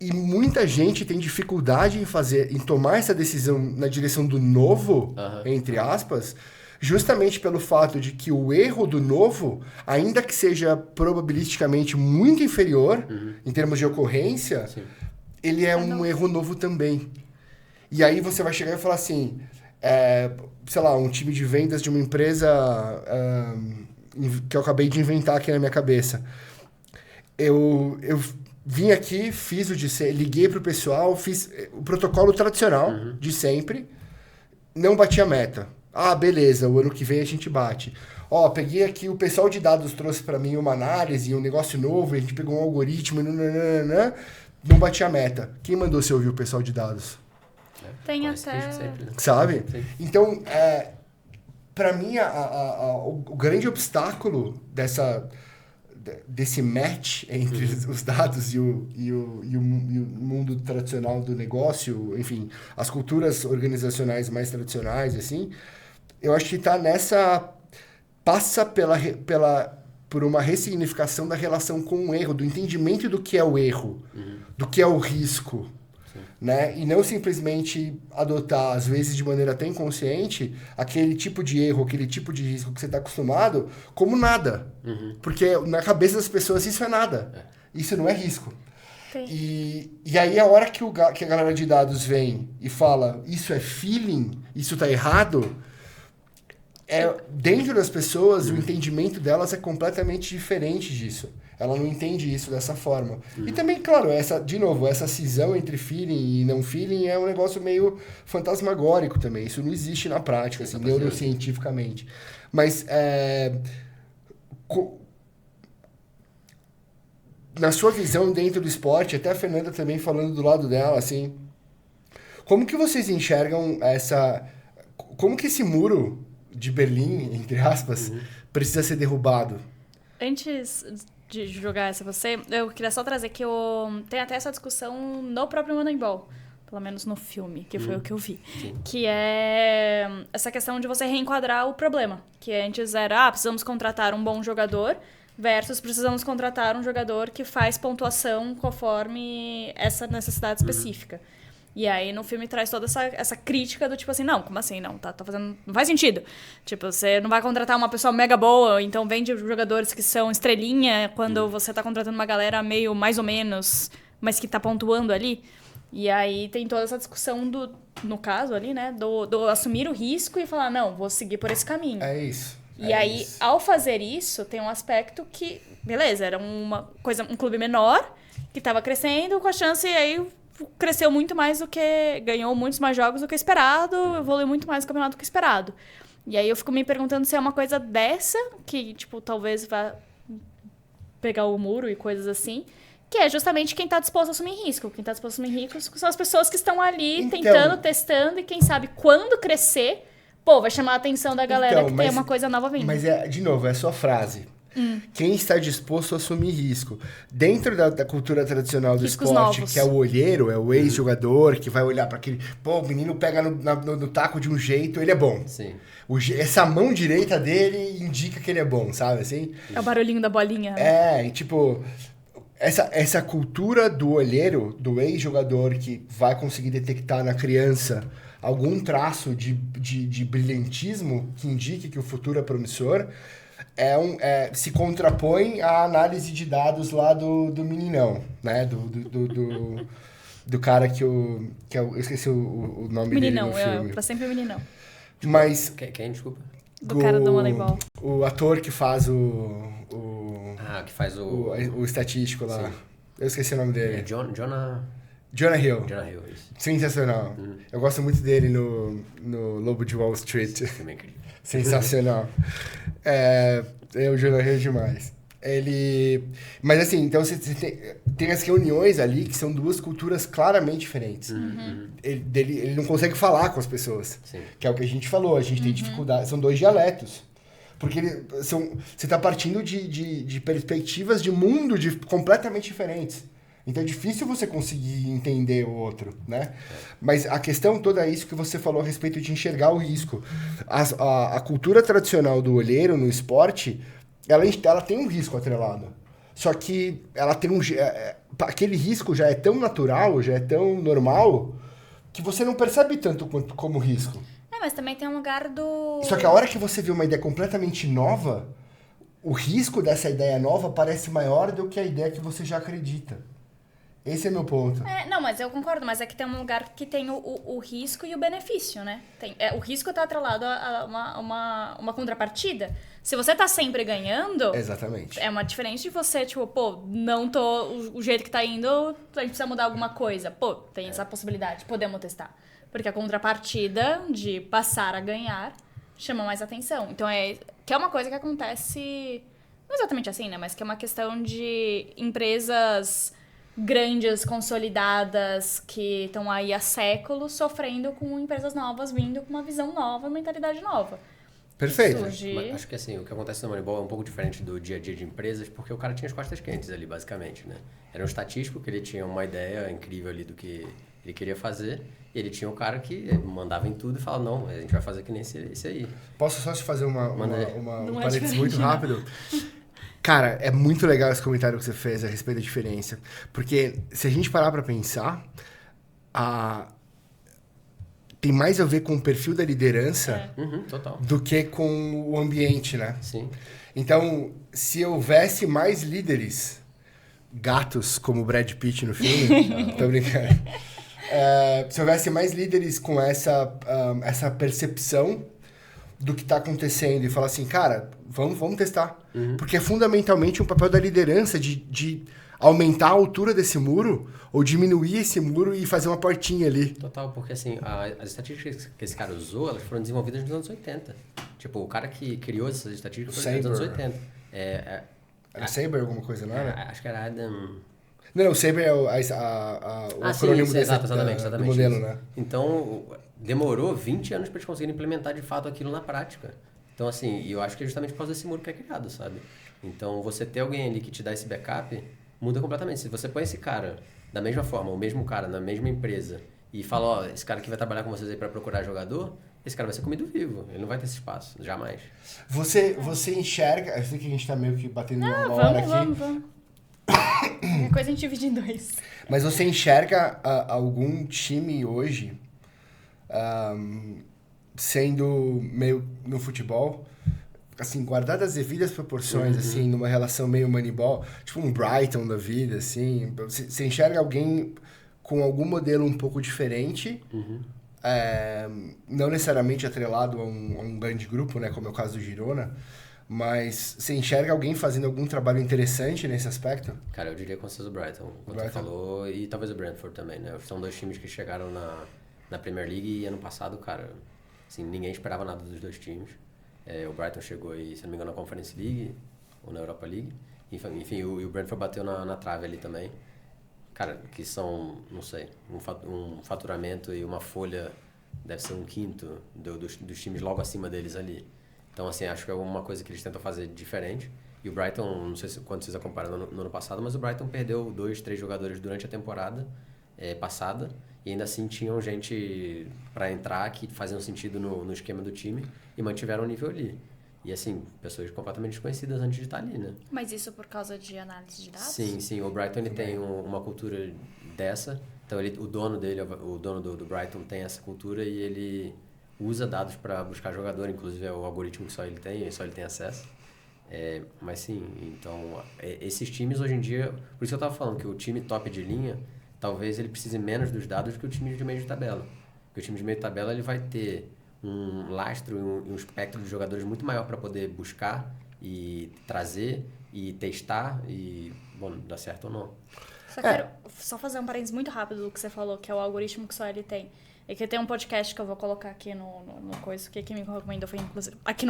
E muita gente tem dificuldade em tomar essa decisão na direção do novo, entre aspas, justamente pelo fato de que o erro do novo, ainda que seja probabilisticamente muito inferior em termos de ocorrência, ele é um erro novo também. E aí você vai chegar e falar assim, sei lá, um time de vendas de uma empresa que eu acabei de inventar aqui na minha cabeça. Eu vim aqui, fiz liguei pro pessoal, fiz o protocolo tradicional de sempre, não bati a meta. Beleza, o ano que vem a gente bate. Peguei aqui, o pessoal de dados trouxe para mim uma análise, um negócio novo, a gente pegou um algoritmo, não bati a meta. Quem mandou você ouvir o pessoal de dados? Tem até... Sempre, né? Sabe? Sim. Então, para mim, o grande obstáculo desse match entre os dados e o mundo tradicional do negócio, enfim, as culturas organizacionais mais tradicionais, assim, eu acho que está passa por uma ressignificação da relação com o erro, do entendimento do que é o erro, do que é o risco, né? E não simplesmente adotar, às vezes de maneira até inconsciente, aquele tipo de erro, aquele tipo de risco que você está acostumado, como nada. Porque na cabeça das pessoas isso é nada. Isso não é risco. E aí a hora que a galera de dados vem e fala, isso é feeling, isso está errado, dentro das pessoas, o entendimento delas é completamente diferente disso. Ela não entende isso dessa forma. E também, claro, essa cisão entre feeling e não feeling é um negócio meio fantasmagórico também. Isso não existe na prática, assim, neurocientificamente. Mas, Na sua visão dentro do esporte, até a Fernanda também falando do lado dela, assim, como que vocês enxergam como que esse muro de Berlim, entre aspas, precisa ser derrubado? Antes de jogar essa você, eu queria só trazer que tem até essa discussão no próprio Moneyball, pelo menos no filme, que foi o que eu vi. Sim. Que é essa questão de você reenquadrar o problema. Que antes era, precisamos contratar um bom jogador versus precisamos contratar um jogador que faz pontuação conforme essa necessidade específica. E aí no filme traz toda essa crítica do tipo assim, não, como assim? Não, tá fazendo. Não faz sentido. Tipo, você não vai contratar uma pessoa mega boa, então vende jogadores que são estrelinha quando você tá contratando uma galera meio mais ou menos, mas que tá pontuando ali. E aí tem toda essa discussão no caso ali, né, do assumir o risco e falar, não, vou seguir por esse caminho. É isso. E aí, ao fazer isso, tem um aspecto que, beleza, era um clube menor que tava crescendo com a chance, e aí cresceu muito mais ganhou muitos mais jogos do que esperado, evoluiu muito mais no campeonato do que esperado. E aí eu fico me perguntando se é uma coisa dessa, que, tipo, talvez vá pegar o muro e coisas assim, que é justamente quem tá disposto a assumir risco. Quem tá disposto a assumir risco são as pessoas que estão ali tentando, testando, e quem sabe quando crescer, vai chamar a atenção da galera que tem uma coisa nova vindo. Mas, de novo, é a sua frase. Quem está disposto a assumir risco? Dentro da cultura tradicional do Riscos esporte, novos. que é o olheiro, é o ex-jogador, que vai olhar para aquele... Pô, o menino pega no taco de um jeito, ele é bom. Sim. Essa mão direita dele indica que ele é bom, sabe assim? É o barulhinho da bolinha. Né? E tipo... Essa cultura do olheiro, do ex-jogador que vai conseguir detectar na criança algum traço de brilhantismo que indique que o futuro é promissor, se contrapõe à análise de dados lá do meninão, né? Do cara eu esqueci o nome meninão, dele no filme. Pra sempre meninão. Mas... Quem, desculpa? Do cara do Moneyball. O ator que faz que faz o estatístico lá. Sim. Eu esqueci o nome dele. Jonah Hill. Jonah Hill, isso. Sensacional. Eu gosto muito dele no Lobo de Wall Street. Filme incrível. Sensacional. O Jonah Hill demais. Mas assim, então você tem as reuniões ali que são duas culturas claramente diferentes. Ele não consegue falar com as pessoas. Sim. Que é o que a gente falou. A gente tem dificuldade. São dois dialetos. Porque você está partindo de perspectivas de mundo completamente diferentes. Então é difícil você conseguir entender o outro, né? Mas a questão toda é isso que você falou a respeito de enxergar o risco. A cultura tradicional do olheiro no esporte, ela tem um risco atrelado. Só que ela tem aquele risco já é tão natural, já é tão normal, que você não percebe tanto como risco. Mas também tem um lugar do... Só que a hora que você vê uma ideia completamente nova, o risco dessa ideia nova parece maior do que a ideia que você já acredita. Esse é meu ponto. Não, mas eu concordo, mas é que tem um lugar que tem o risco e o benefício, né? O risco tá atrelado a uma contrapartida. Se você tá sempre ganhando... Exatamente. É uma diferença de você, tipo, não tô... O jeito que tá indo, a gente precisa mudar alguma coisa. Tem essa possibilidade, podemos testar. Porque a contrapartida de passar a ganhar chama mais atenção. Então, que é uma coisa que acontece... Não exatamente assim, né? Mas que é uma questão de empresas grandes, consolidadas, que estão aí há séculos sofrendo com empresas novas, vindo com uma visão nova, mentalidade nova. Perfeito. Mas acho que assim, o que acontece no Moneyball é um pouco diferente do dia a dia de empresas, porque o cara tinha as costas quentes ali, basicamente, né? Era um estatístico que ele tinha uma ideia incrível ali do que ele queria fazer, e ele tinha um cara que mandava em tudo e falava, não, a gente vai fazer que nem esse aí. Posso só te fazer um parênteses muito né? rápido? Cara, é muito legal esse comentário que você fez a respeito da diferença. Porque se a gente parar pra pensar, tem mais a ver com o perfil da liderança Total. do que com o ambiente, né? Sim. Então, se houvesse mais líderes, gatos como o Brad Pitt no filme, tô brincando. Se houvesse mais líderes com essa percepção do que está acontecendo e falar assim, cara, vamos testar. Porque é fundamentalmente um papel da liderança de aumentar a altura desse muro ou diminuir esse muro e fazer uma portinha ali. Total, porque assim, as estatísticas que esse cara usou, elas foram desenvolvidas nos anos 80. Tipo, o cara que criou essas estatísticas foi nos anos 80. Era Saber alguma coisa, não era? Acho que era Adam... Não, o Saber é o acrônimo sim, desse, exatamente, do modelo, isso. né? Então, demorou 20 anos para eles conseguirem implementar de fato aquilo na prática. Então, assim, eu acho que é justamente por causa desse muro que é criado, sabe? Então, você ter alguém ali que te dá esse backup muda completamente. Se você põe esse cara da mesma forma, o mesmo cara na mesma empresa e fala, ó, esse cara que vai trabalhar com vocês aí para procurar jogador, esse cara vai ser comido vivo. Ele não vai ter esse espaço, jamais. Você enxerga... Eu sei que a gente tá meio que batendo uma hora aqui. Vamos. Qualquer coisa a gente divide em 2. Mas você enxerga algum time hoje sendo meio no futebol, assim, guardadas as devidas proporções, assim, numa relação meio Moneyball, tipo um Brighton da vida, assim, você enxerga alguém com algum modelo um pouco diferente, não necessariamente atrelado a um grande grupo, né, como é o caso do Girona, mas você enxerga alguém fazendo algum trabalho interessante nesse aspecto? Cara, eu diria com certeza o Brighton, como você falou, e talvez o Brentford também, né? São 2 times que chegaram na Premier League e ano passado, cara, assim, ninguém esperava nada dos 2 times. O Brighton chegou aí, se não me engano, na Conference League ou na Europa League. Enfim, o Brentford bateu na trave ali também. Cara, que são, não sei, um faturamento e uma folha, deve ser 1/5 dos times logo acima deles ali. Então, assim, acho que é uma coisa que eles tentam fazer diferente. E o Brighton, não sei quando vocês acompanharam no ano passado, mas o Brighton perdeu 2, 3 jogadores durante a temporada passada. E ainda assim tinham gente para entrar que faziam sentido no esquema do time e mantiveram o nível ali. E assim, pessoas completamente desconhecidas antes de estar ali, né? Mas isso por causa de análise de dados? Sim. O Brighton ele tem uma cultura dessa. Então, o dono dele, o dono do Brighton tem essa cultura e ele usa dados para buscar jogador, inclusive é o algoritmo que só ele tem acesso. Mas sim, então, esses times hoje em dia... Por isso que eu estava falando que o time top de linha, talvez ele precise menos dos dados do que o time de meio de tabela. Porque o time de meio de tabela ele vai ter um lastro e um espectro de jogadores muito maior para poder buscar e trazer e testar e, bom, dá certo ou não. Quero fazer um parênteses muito rápido do que você falou, que é o algoritmo que só ele tem. É que tem um podcast que eu vou colocar aqui no coisa, que quem me recomendou foi, inclusive, aqui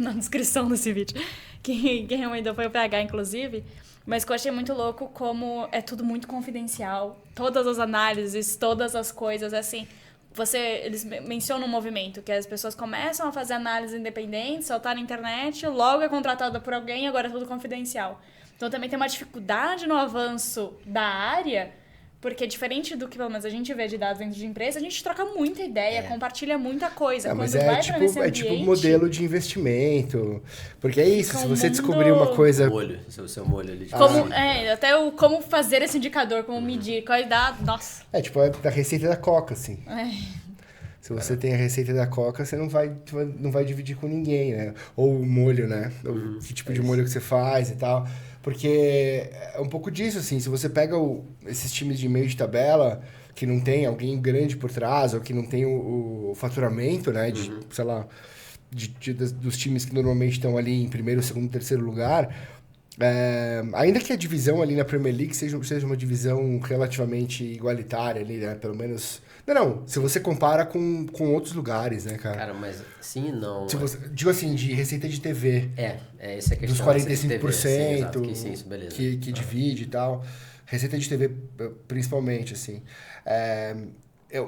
na descrição desse vídeo. Quem recomendou foi o PH, inclusive. Mas que eu achei muito louco como é tudo muito confidencial. Todas as análises, todas as coisas, assim... Eles mencionam um movimento, que as pessoas começam a fazer análises independentes, soltar na internet, logo é contratada por alguém, agora é tudo confidencial. Então também tem uma dificuldade no avanço da área, porque diferente do que pelo menos a gente vê de dados dentro de empresa, a gente troca muita ideia, compartilha muita coisa. Mas Quando vai pra nesse é ambiente, tipo um modelo de investimento. Porque é isso, se você mundo... descobrir uma coisa... O seu molho ali. Até como fazer esse indicador, como medir, quais dados, nossa. É tipo a receita da Coca, assim. Se você tem a receita da Coca, você não vai dividir com ninguém, né? Ou o molho, né? Que tipo de molho que você faz e tal. Porque é um pouco disso, assim. Se você pega esses times de meio de tabela, que não tem alguém grande por trás, ou que não tem o faturamento, né? De, sei lá, dos times que normalmente estão ali em primeiro, segundo, terceiro lugar... ainda que a divisão ali na Premier League seja uma divisão relativamente igualitária ali, né? Pelo menos... Não. Se você compara com outros lugares, né, cara? Cara, mas sim e não. Digo assim, de receita de TV. Essa é a questão. Dos 45%, TV, sim, exato, isso, beleza. Que divide e tal. Receita de TV, principalmente, assim.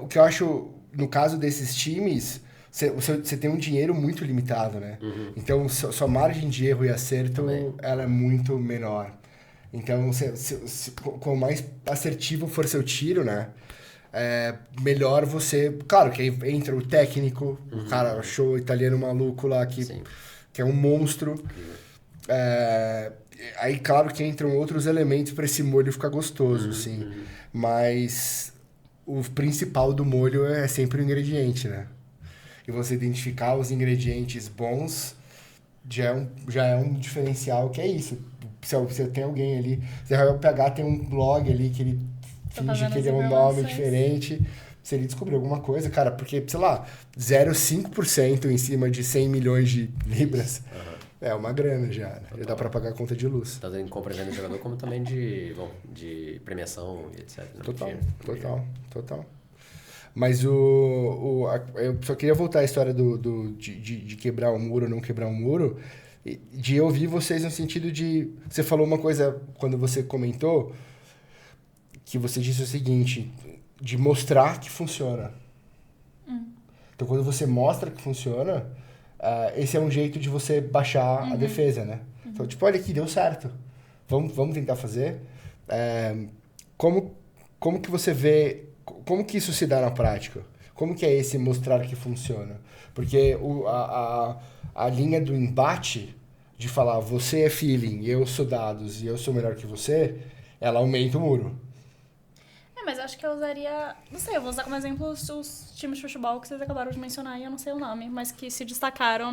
O que eu acho, no caso desses times... Você tem um dinheiro muito limitado, né? Então, sua margem de erro e acerto, ela é muito menor. Então, quanto mais assertivo for seu tiro, né? Melhor você... Claro que aí entra o técnico, o cara show italiano maluco lá, que é um monstro. Aí, claro que entram outros elementos para esse molho ficar gostoso, assim. Mas o principal do molho é sempre o ingrediente, né? E você identificar os ingredientes bons já é um diferencial, que é isso. Se você tem alguém ali... Você vai pegar, tem um blog ali que ele finge que ele é um nome diferente. Se ele descobrir alguma coisa, cara, porque, sei lá, 0,5% em cima de 100 milhões de libras é uma grana já. Né? Já dá pra pagar a conta de luz. Tanto em compra e venda de jogador, como também de premiação e etc. Né? Total. Mas eu só queria voltar à história de quebrar um muro ou não quebrar um muro. de ouvir vocês no sentido de... Você falou uma coisa quando você comentou, que você disse o seguinte, de mostrar que funciona. Então, quando você mostra que funciona, esse é um jeito de você baixar a defesa, né? Então, tipo, olha aqui, deu certo. Vamos tentar fazer. Como que você vê... Como que isso se dá na prática? Como que é esse mostrar que funciona? Porque a linha do embate de falar você é feeling, eu sou dados e eu sou melhor que você, ela aumenta o muro. Mas acho que eu usaria... Não sei, eu vou usar como exemplo os times de futebol que vocês acabaram de mencionar e eu não sei o nome, mas que se destacaram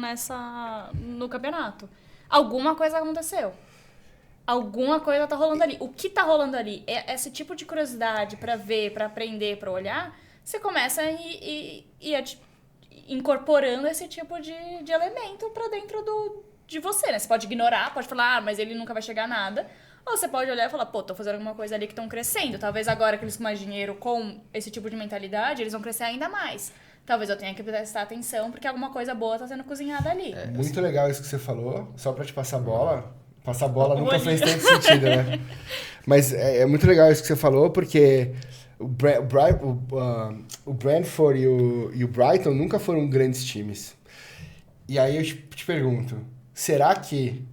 no campeonato. Alguma coisa aconteceu. Alguma coisa tá rolando ali. O que tá rolando ali? É esse tipo de curiosidade pra ver, pra aprender, pra olhar, você começa a ir incorporando esse tipo de elemento pra dentro de você, né? Você pode ignorar, pode falar, mas ele nunca vai chegar a nada. Ou você pode olhar e falar, pô, tô fazendo alguma coisa ali que estão crescendo. Talvez agora que eles com mais dinheiro, com esse tipo de mentalidade, eles vão crescer ainda mais. Talvez eu tenha que prestar atenção, porque alguma coisa boa tá sendo cozinhada ali. Muito legal isso que você falou. Só pra te passar a bola. Passar a bola nunca fez tanto sentido, né? Mas é muito legal isso que você falou, porque o Brentford e o Brighton nunca foram grandes times. E aí eu te pergunto, será que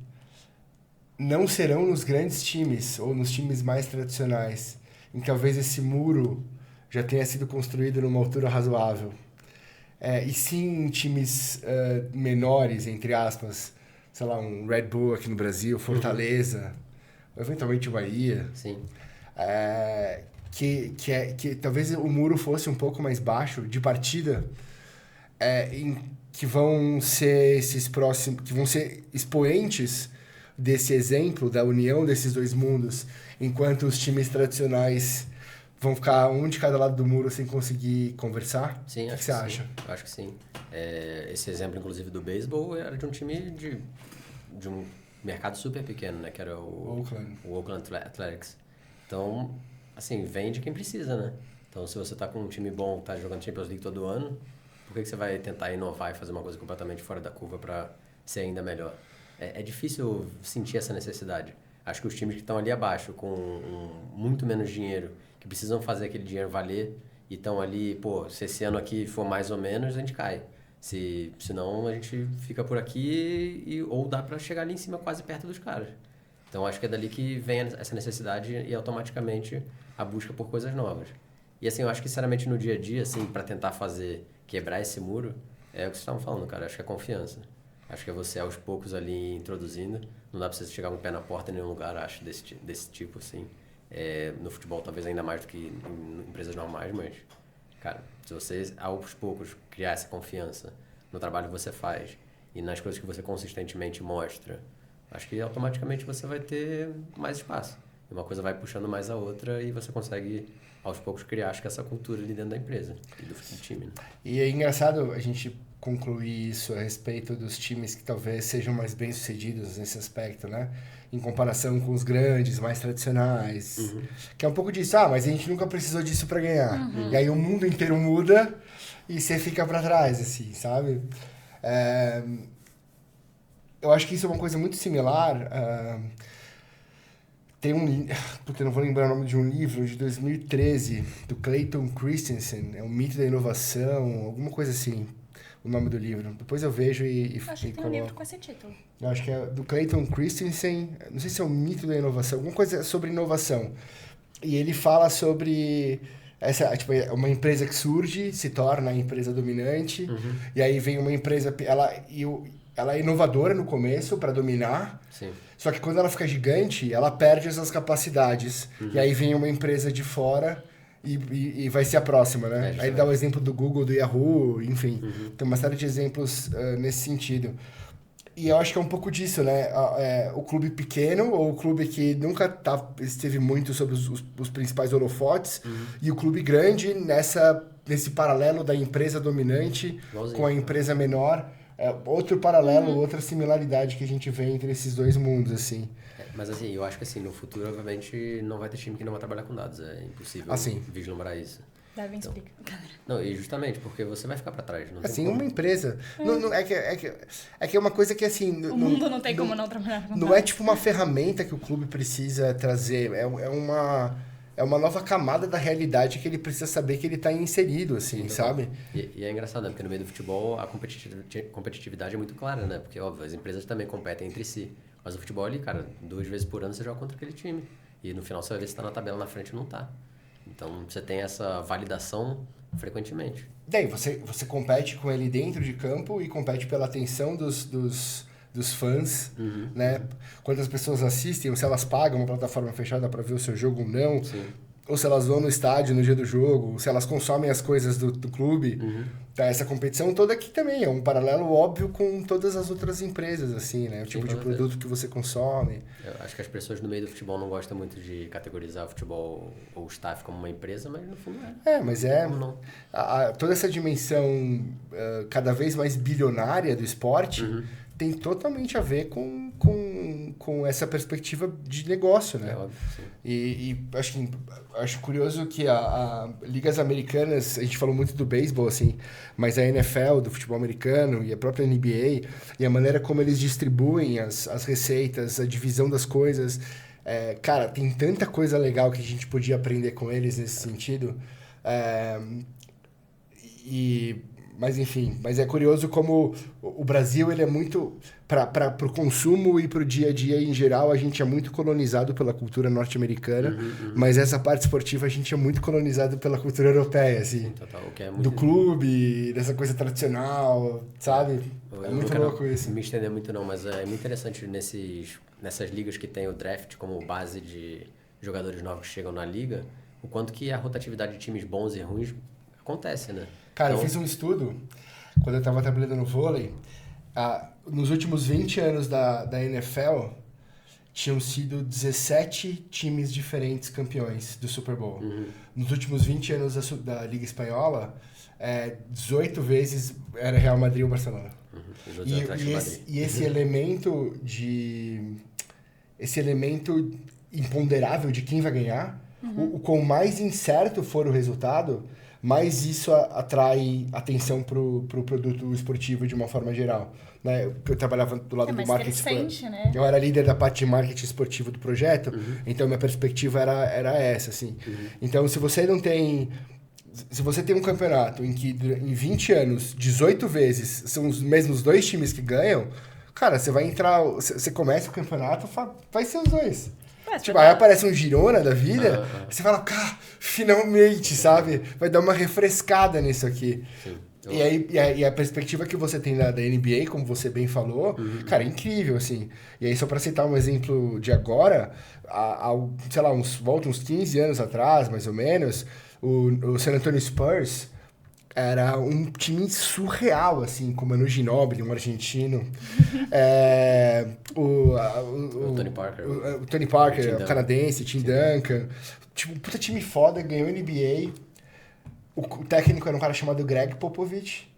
não serão nos grandes times, ou nos times mais tradicionais, em que talvez esse muro já tenha sido construído numa altura razoável? E sim em times menores, entre aspas, sei lá, um Red Bull aqui no Brasil, Fortaleza, eventualmente o Bahia. Sim. Que talvez o muro fosse um pouco mais baixo de partida, que vão ser esses próximos, que vão ser expoentes desse exemplo, da união desses dois mundos, enquanto os times tradicionais vão ficar um de cada lado do muro sem conseguir conversar? Sim, o que você acha? Acho que sim. Esse exemplo, inclusive, do beisebol era de um time de um mercado super pequeno, né? Que era o Oakland Athletics. Então, assim, vende quem precisa, né? Então, se você tá com um time bom, tá jogando Champions League todo ano, por que você vai tentar inovar e fazer uma coisa completamente fora da curva para ser ainda melhor? É difícil sentir essa necessidade. Acho que os times que estão ali abaixo, com muito menos dinheiro, que precisam fazer aquele dinheiro valer e estão ali, pô, se esse ano aqui for mais ou menos, a gente cai. Senão a gente fica por aqui ou dá para chegar ali em cima quase perto dos caras. Então acho que é dali que vem essa necessidade e automaticamente a busca por coisas novas. E assim, eu acho que sinceramente no dia a dia, assim, para tentar quebrar esse muro, é o que vocês estavam falando, cara, acho que é confiança. Acho que é você aos poucos ali introduzindo, não dá pra você chegar com o pé na porta em nenhum lugar, acho, desse tipo, assim. No futebol talvez ainda mais do que em empresas normais, mas, cara, se você aos poucos criar essa confiança no trabalho que você faz e nas coisas que você consistentemente mostra, acho que automaticamente você vai ter mais espaço. Uma coisa vai puxando mais a outra e você consegue aos poucos criar, acho que essa cultura ali dentro da empresa e do time. Né? E é engraçado a gente concluir isso a respeito dos times que talvez sejam mais bem-sucedidos nesse aspecto, né? Em comparação com os grandes, mais tradicionais. Uhum. Que é um pouco disso, mas a gente nunca precisou disso para ganhar. Uhum. E aí o mundo inteiro muda e você fica para trás, assim, sabe? Eu acho que isso é uma coisa muito similar. Tem eu não vou lembrar o nome de um livro de 2013, do Clayton Christensen, é o Mito da Inovação, alguma coisa assim. O nome do livro. Depois eu vejo e acho que tem um livro com esse título. Eu acho que é do Clayton Christensen, não sei se é o Mito da Inovação, alguma coisa sobre inovação. E ele fala sobre uma empresa que surge, se torna a empresa dominante, e aí vem uma empresa, ela é inovadora no começo para dominar, Sim. Só que quando ela fica gigante, ela perde essas capacidades. E aí vem uma empresa de fora e vai ser a próxima, né? Aí dá o exemplo do Google, do Yahoo, enfim. Tem uma série de exemplos nesse sentido. E eu acho que é um pouco disso, né? O clube pequeno, ou o clube que nunca esteve muito sobre os principais holofotes, e o clube grande nesse paralelo da empresa dominante com a empresa menor. Outro paralelo, outra similaridade que a gente vê entre esses dois mundos, assim. Mas assim, eu acho que assim, no futuro, obviamente, não vai ter time que não vai trabalhar com dados. É impossível vislumbrar isso. Darwin explica. Não, e justamente porque você vai ficar pra trás. Não tem Assim, como. uma empresa. Não, é que é uma coisa que, assim... O mundo não tem como não trabalhar com Não é tipo uma ferramenta que o clube precisa trazer. É uma nova camada da realidade que ele precisa saber que ele tá inserido, assim, sabe? E é engraçado, né? Porque no meio do futebol a competitividade é muito clara, né? Porque, óbvio, as empresas também competem entre si. Mas o futebol ali, cara, 2 vezes por ano você joga contra aquele time. E no final você vai ver se tá na tabela na frente ou não tá. Então você tem essa validação frequentemente. Daí, você compete com ele dentro de campo e compete pela atenção dos fãs, né? Quantas pessoas assistem, ou se elas pagam uma plataforma fechada para ver o seu jogo ou não. Sim. Ou se elas vão no estádio no dia do jogo, se elas consomem as coisas do clube. Tá, essa competição toda aqui também é um paralelo óbvio com todas as outras empresas, assim, né? O tipo de produto que você consome. Eu acho que as pessoas no meio do futebol não gostam muito de categorizar o futebol ou o staff como uma empresa, mas no fundo é. Mas é... Como não? Toda essa dimensão cada vez mais bilionária do esporte tem totalmente a ver com essa perspectiva de negócio, né? É óbvio, sim. E acho curioso que a ligas americanas, a gente falou muito do beisebol, assim, mas a NFL, do futebol americano, e a própria NBA, e a maneira como eles distribuem as receitas, a divisão das coisas, cara, tem tanta coisa legal que a gente podia aprender com eles nesse sentido. Mas enfim, mas é curioso como o Brasil, ele é muito, para o consumo e para o dia a dia em geral, a gente é muito colonizado pela cultura norte-americana, mas essa parte esportiva a gente é muito colonizado pela cultura europeia, assim, Total, o que é muito... do clube, dessa coisa tradicional, sabe? É muito louco isso. Não me estender muito não, mas é muito interessante nessas ligas que tem o draft como base de jogadores novos que chegam na liga, o quanto que a rotatividade de times bons e ruins acontece, né? Cara, então... eu fiz um estudo, quando eu estava trabalhando no vôlei, nos últimos 20 anos da NFL, tinham sido 17 times diferentes campeões do Super Bowl. Nos últimos 20 anos da Liga Espanhola, 18 vezes era Real Madrid ou Barcelona. E esse elemento imponderável de quem vai ganhar, o quão mais incerto for o resultado, mais isso atrai atenção pro produto esportivo de uma forma geral. Né? Eu trabalhava do lado do marketing. Né? Eu era líder da parte de marketing esportivo do projeto, então minha perspectiva era essa, assim. Então, se você tem um campeonato em que em 20 anos, 18 vezes, são os mesmos 2 times que ganham, cara, você vai entrar, você começa o campeonato, vai ser os 2. Aí aparece um Girona da vida, você fala, cara, finalmente, sabe? Vai dar uma refrescada nisso aqui. Sim. E a perspectiva que você tem da NBA, como você bem falou, cara, é incrível, assim. E aí, só para citar um exemplo de agora, sei lá, uns 15 anos atrás, mais ou menos, o San Antonio Spurs era um time surreal, assim, com o Manu Ginóbili, um argentino. O Tony Parker. O Tony Parker, o canadense, Tim Duncan. Tipo, um puta time foda, ganhou NBA. O técnico era um cara chamado Greg Popovich,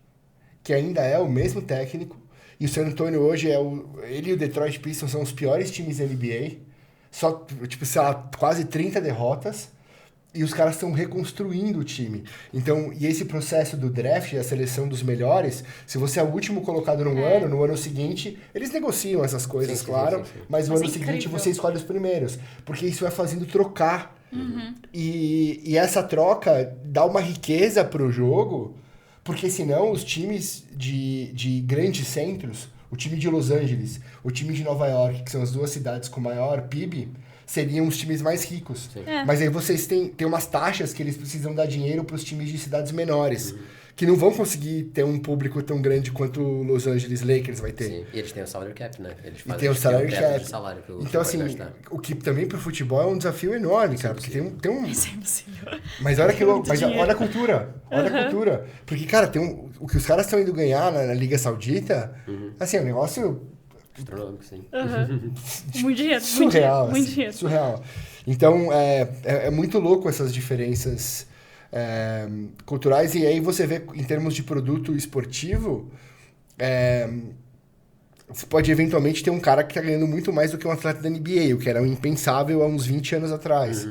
que ainda é o mesmo técnico. E o San Antonio hoje ele e o Detroit Pistons são os piores times da NBA. Só, tipo, sei lá, quase 30 derrotas. E os caras estão reconstruindo o time. Então, e esse processo do draft, a seleção dos melhores, se você é o último colocado no ano seguinte, eles negociam essas coisas, sim, sim. Mas no ano seguinte você escolhe os primeiros. Porque isso vai fazendo trocar. E essa troca dá uma riqueza pro jogo, porque senão os times de grandes centros, o time de Los Angeles, o time de Nova York, que são as 2 cidades com maior PIB, seriam os times mais ricos. Mas aí vocês têm umas taxas que eles precisam dar dinheiro para os times de cidades menores, que não vão conseguir ter um público tão grande quanto o Los Angeles Lakers vai ter. Sim. E eles têm o salary cap, né? Eles fazem tem o salary cap. De salário que então, assim, o que também pro futebol é um desafio enorme, cara. Porque tem um... Isso é impossível. Mas olha a cultura. Olha a cultura. Porque, cara, o que os caras estão indo ganhar na Liga Saudita, assim, é um negócio... astronômico, sim. Muito dinheiro. Surreal. Muito dinheiro. Surreal. Então, é muito louco essas diferenças culturais. E aí você vê, em termos de produto esportivo, você pode eventualmente ter um cara que está ganhando muito mais do que um atleta da NBA, o que era impensável há uns 20 anos atrás.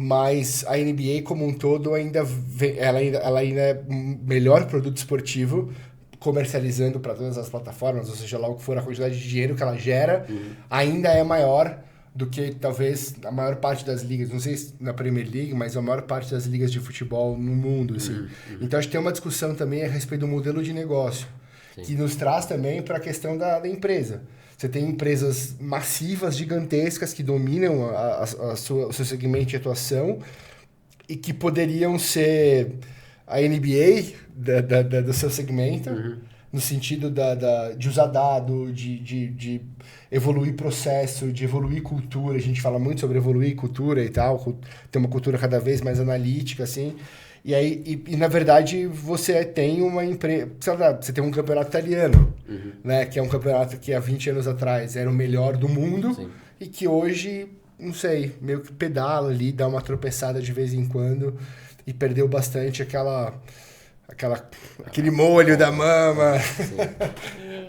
mas a NBA como um todo ela ainda é um melhor produto esportivo, comercializando para todas as plataformas, ou seja, lá o que for a quantidade de dinheiro que ela gera, ainda é maior do que talvez a maior parte das ligas, não sei se na Premier League, mas a maior parte das ligas de futebol no mundo, assim. Então acho que tem uma discussão também a respeito do modelo de negócio, que nos traz também para a questão da empresa. Você tem empresas massivas, gigantescas, que dominam o seu segmento de atuação e que poderiam ser a NBA do seu segmento, no sentido de usar dado, de evoluir processo, de evoluir cultura. A gente fala muito sobre evoluir cultura e tal, ter uma cultura cada vez mais analítica, assim. E aí, na verdade, você tem uma empresa... Você tem um campeonato italiano, né? Que é um campeonato que há 20 anos atrás era o melhor do mundo. Sim. E que hoje, não sei, meio que pedala ali, dá uma tropeçada de vez em quando e perdeu bastante aquele molho da mama.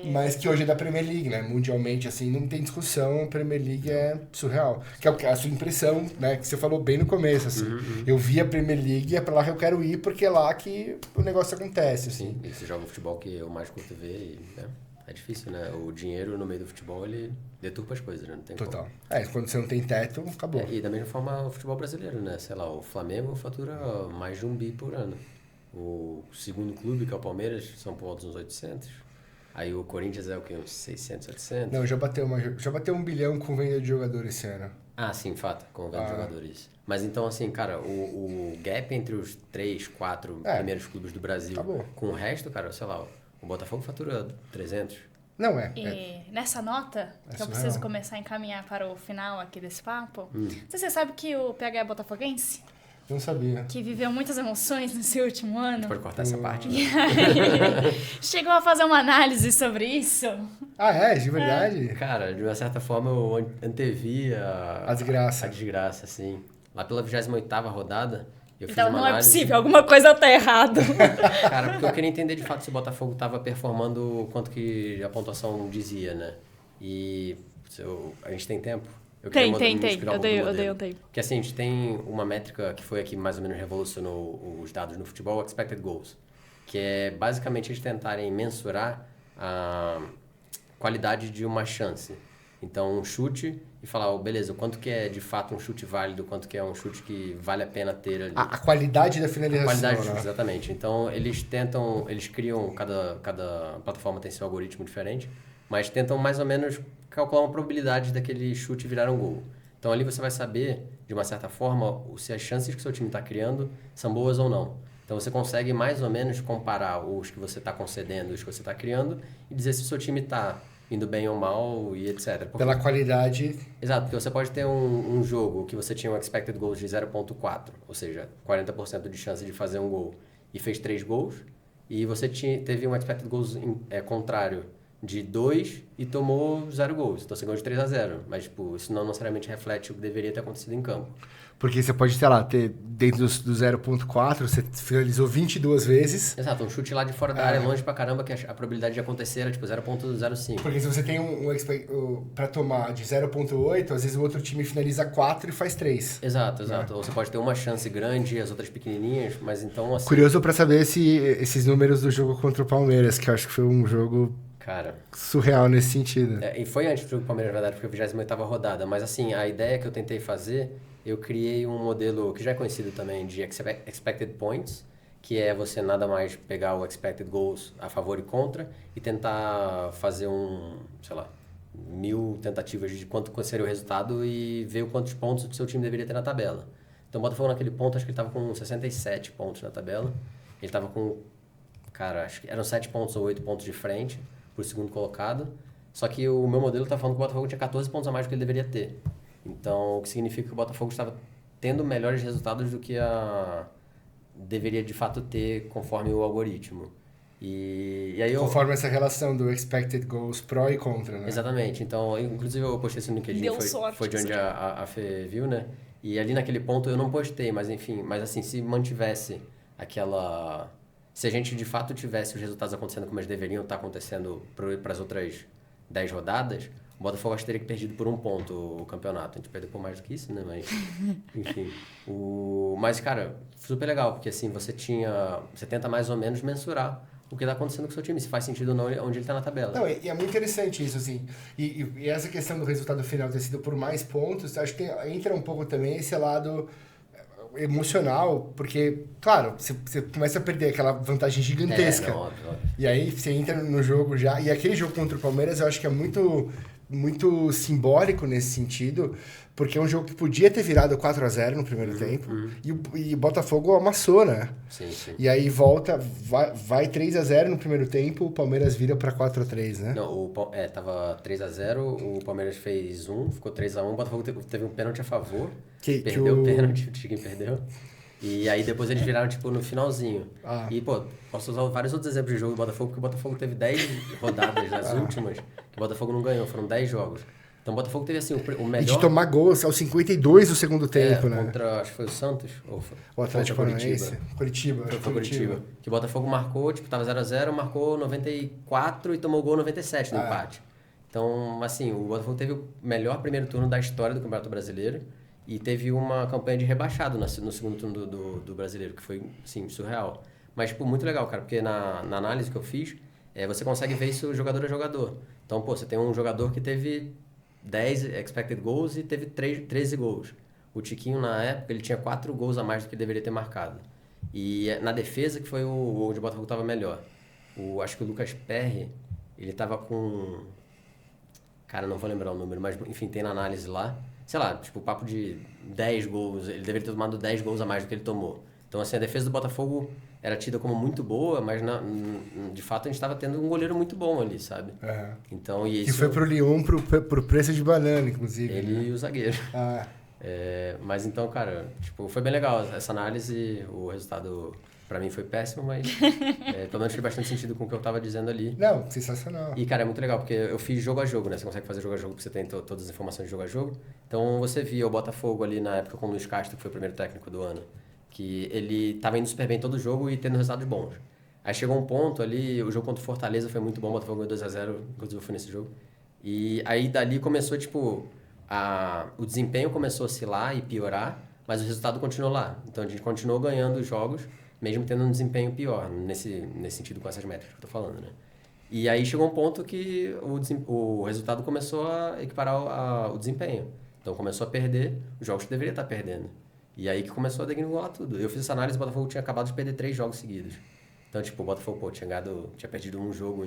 Mas que hoje é da Premier League, né? Mundialmente, assim, não tem discussão, a Premier League é surreal. Que é a sua impressão, né? Que você falou bem no começo, assim. Eu vi a Premier League e é pra lá que eu quero ir, porque é lá que o negócio acontece, assim. Sim, esse jogo de futebol que eu mais curto ver e, é difícil, né? O dinheiro no meio do futebol, ele deturpa as coisas, né? Não tem Total. Como. Quando você não tem teto, acabou. E da mesma forma o futebol brasileiro, né? Sei lá, o Flamengo fatura mais de 1 bi por ano. O segundo clube, que é o Palmeiras, são por volta dos uns 800. Aí o Corinthians é o quê? Uns 600, 700? Não, já bateu 1 bilhão com venda de jogadores esse ano. Ah, sim, fato, com venda de jogadores. Mas então, assim, cara, o gap entre os 3, 4 primeiros clubes do Brasil com o resto, cara, sei lá, o Botafogo fatura 300. Não é. E nessa nota, que eu preciso começar a encaminhar para o final aqui desse papo, você sabe que o PH é botafoguense? Não sabia. Que viveu muitas emoções nesse último ano. A gente pode cortar essa parte. Né? Chegou a fazer uma análise sobre isso. Ah, é? De verdade? Cara, de uma certa forma eu antevi a desgraça. A desgraça, assim. Lá pela 28ª rodada, eu fiz então uma não análise... é possível, alguma coisa tá errado. Cara, porque eu queria entender de fato se o Botafogo tava performando quanto que a pontuação dizia, né? E a gente tem tempo? Tem. Eu dei um tempo. Porque assim, a gente tem uma métrica que foi aqui mais ou menos revolucionou os dados no futebol, expected goals. Que é basicamente eles tentarem mensurar a qualidade de uma chance. Então, um chute e falar, beleza, quanto que é de fato um chute válido, quanto que é um chute que vale a pena ter ali. A qualidade da finalização. A qualidade do chute, né? exatamente. Então, eles criam, cada plataforma tem seu algoritmo diferente, mas tentam mais ou menos calcular uma probabilidade daquele chute virar um gol. Então, ali você vai saber, de uma certa forma, se as chances que o seu time está criando são boas ou não. Então, você consegue mais ou menos comparar os que você está concedendo, os que você está criando, e dizer se o seu time está indo bem ou mal e etc. Pela qualidade... Exato, porque você pode ter um jogo que você tinha um expected goals de 0.4, ou seja, 40% de chance de fazer um gol, e fez 3 gols, e você teve um expected goals contrário, de 2 e tomou 0 gols. Então você ganhou de 3-0. Mas, tipo, isso não necessariamente reflete o que deveria ter acontecido em campo. Porque você pode, sei lá, ter dentro do 0.4, você finalizou 22 vezes. Exato, um chute lá de fora da área, longe pra caramba, que a probabilidade de acontecer era tipo 0.05. Porque se você tem pra tomar de 0.8, às vezes o outro time finaliza 4 e faz 3. Exato. Ou você pode ter uma chance grande e as outras pequenininhas, mas então assim... Curioso pra saber esses números do jogo contra o Palmeiras, que eu acho que foi um jogo... Cara, surreal nesse sentido. E foi antes do Palmeiras, na verdade, porque a 28ª rodada. Mas assim, a ideia que eu tentei fazer, eu criei um modelo que já é conhecido também de expected points, que é você nada mais pegar o expected goals a favor e contra e tentar fazer 1000 tentativas de quanto seria o resultado e ver quantos pontos o seu time deveria ter na tabela. Então o Botafogo naquele ponto, acho que ele estava com 67 pontos na tabela. Ele estava com, cara, acho que eram 7 pontos ou 8 pontos de frente por segundo colocado, só que o meu modelo está falando que o Botafogo tinha 14 pontos a mais do que ele deveria ter. Então, o que significa que o Botafogo estava tendo melhores resultados do que deveria de fato ter conforme o algoritmo. E aí conforme essa relação do expected goals pró e contra, né? Exatamente. Então, inclusive eu postei isso no LinkedIn, foi de onde a Fê viu, né? E ali naquele ponto eu não postei, mas enfim, assim, se mantivesse aquela... Se a gente de fato tivesse os resultados acontecendo como eles deveriam estar acontecendo para as outras 10 rodadas, O Botafogo acho que teria que perdido por 1 ponto o campeonato. A gente perdeu por mais do que isso, né? Mas, enfim. Mas, cara, super legal, porque assim, você tenta mais ou menos mensurar o que está acontecendo com o seu time, se faz sentido ou não onde ele está na tabela. Não, e é muito interessante isso, assim. E essa questão do resultado final ter sido por mais pontos, acho que entra um pouco também esse lado emocional, porque, claro, você começa a perder aquela vantagem gigantesca. Óbvio. E aí você entra no jogo já. E aquele jogo contra o Palmeiras eu acho que é muito simbólico nesse sentido, porque é um jogo que podia ter virado 4-0 no primeiro tempo, e o Botafogo amassou, né? Sim. E aí vai 3-0 no primeiro tempo, o Palmeiras vira pra 4-3, né? Não, tava 3-0, o Palmeiras fez 1, ficou 3-1, o Botafogo teve um pênalti a favor, perdeu o pênalti, o Tiquinho perdeu. E aí depois eles viraram, tipo, no finalzinho. E, pô, posso usar vários outros exemplos de jogo do Botafogo, porque o Botafogo teve 10 rodadas nas últimas, que o Botafogo não ganhou, foram 10 jogos. Então o Botafogo teve, assim, o melhor... E de tomar gols aos 52 do segundo tempo, né? Contra, acho que foi o Santos, ou foi o Atlético Paranaense. Curitiba. Foi Curitiba. Que o Botafogo marcou, tipo, tava 0-0, marcou 94 e tomou gol 97 no empate. Então, assim, o Botafogo teve o melhor primeiro turno da história do Campeonato Brasileiro. E teve uma campanha de rebaixado no segundo turno do Brasileiro, que foi, sim, surreal. Mas, tipo, muito legal, cara, porque na análise que eu fiz, você consegue ver isso jogador a jogador. Então, pô, você tem um jogador que teve 10 expected goals e teve 13 gols. O Tiquinho, na época, ele tinha 4 gols a mais do que ele deveria ter marcado. E na defesa, que foi onde o Botafogo estava melhor. Acho que o Lucas Perry, ele tava com... Cara, não vou lembrar o número, mas, enfim, tem na análise lá. Sei lá, tipo, papo de 10 gols, ele deveria ter tomado 10 gols a mais do que ele tomou. Então, assim, a defesa do Botafogo era tida como muito boa, mas de fato a gente estava tendo um goleiro muito bom ali, sabe? Então, e que foi pro Lyon pro preço de banana, inclusive. Ele, né? E o zagueiro. Mas então, cara, tipo, foi bem legal essa análise, o resultado... Pra mim foi péssimo, mas pelo menos fez bastante sentido com o que eu tava dizendo ali. Não, sensacional. E, cara, é muito legal, porque eu fiz jogo a jogo, né? Você consegue fazer jogo a jogo, porque você tem todas as informações de jogo a jogo. Então, você via o Botafogo ali na época com o Luiz Castro, que foi o primeiro técnico do ano, que ele tava indo super bem todo jogo e tendo resultados bons. Aí chegou um ponto ali, o jogo contra o Fortaleza foi muito bom, o Botafogo ganhou 2-0, inclusive eu fui nesse jogo. E aí, dali começou, tipo, o desempenho começou a oscilar e piorar, mas o resultado continuou lá. Então, a gente continuou ganhando os jogos, mesmo tendo um desempenho pior, nesse sentido com essas métricas que eu tô falando, né? E aí chegou um ponto que o resultado começou a equiparar o desempenho. Então começou a perder os jogos que deveria estar perdendo. E aí que começou a degringolar tudo. Eu fiz essa análise, o Botafogo tinha acabado de perder 3 jogos seguidos. Então, tipo, o Botafogo, tinha perdido um jogo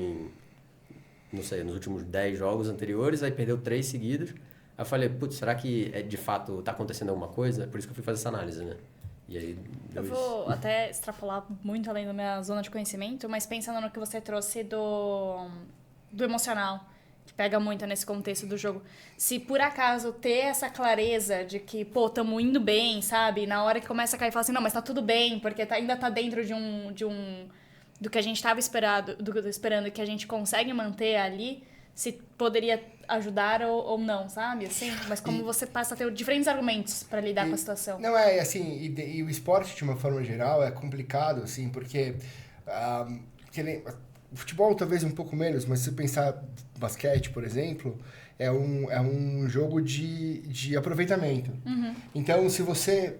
nos últimos 10 jogos anteriores, aí perdeu 3 seguidos. Aí eu falei, putz, será que de fato tá acontecendo alguma coisa? Por isso que eu fui fazer essa análise, né? E aí, eu vou até extrapolar muito além da minha zona de conhecimento, mas pensando no que você trouxe do emocional, que pega muito nesse contexto do jogo. Se por acaso ter essa clareza de que, pô, tamo indo bem, sabe? Na hora que começa a cair, fala assim, não, mas tá tudo bem, porque ainda tá dentro do que a gente tava esperando, que a gente consegue manter ali, se poderia ajudar ou não, sabe? Assim, mas como você passa a ter diferentes argumentos para lidar com a situação. Não, assim, e o esporte, de uma forma geral, é complicado, assim, porque o futebol talvez um pouco menos, mas se você pensar basquete, por exemplo, é um jogo de aproveitamento. Então, se você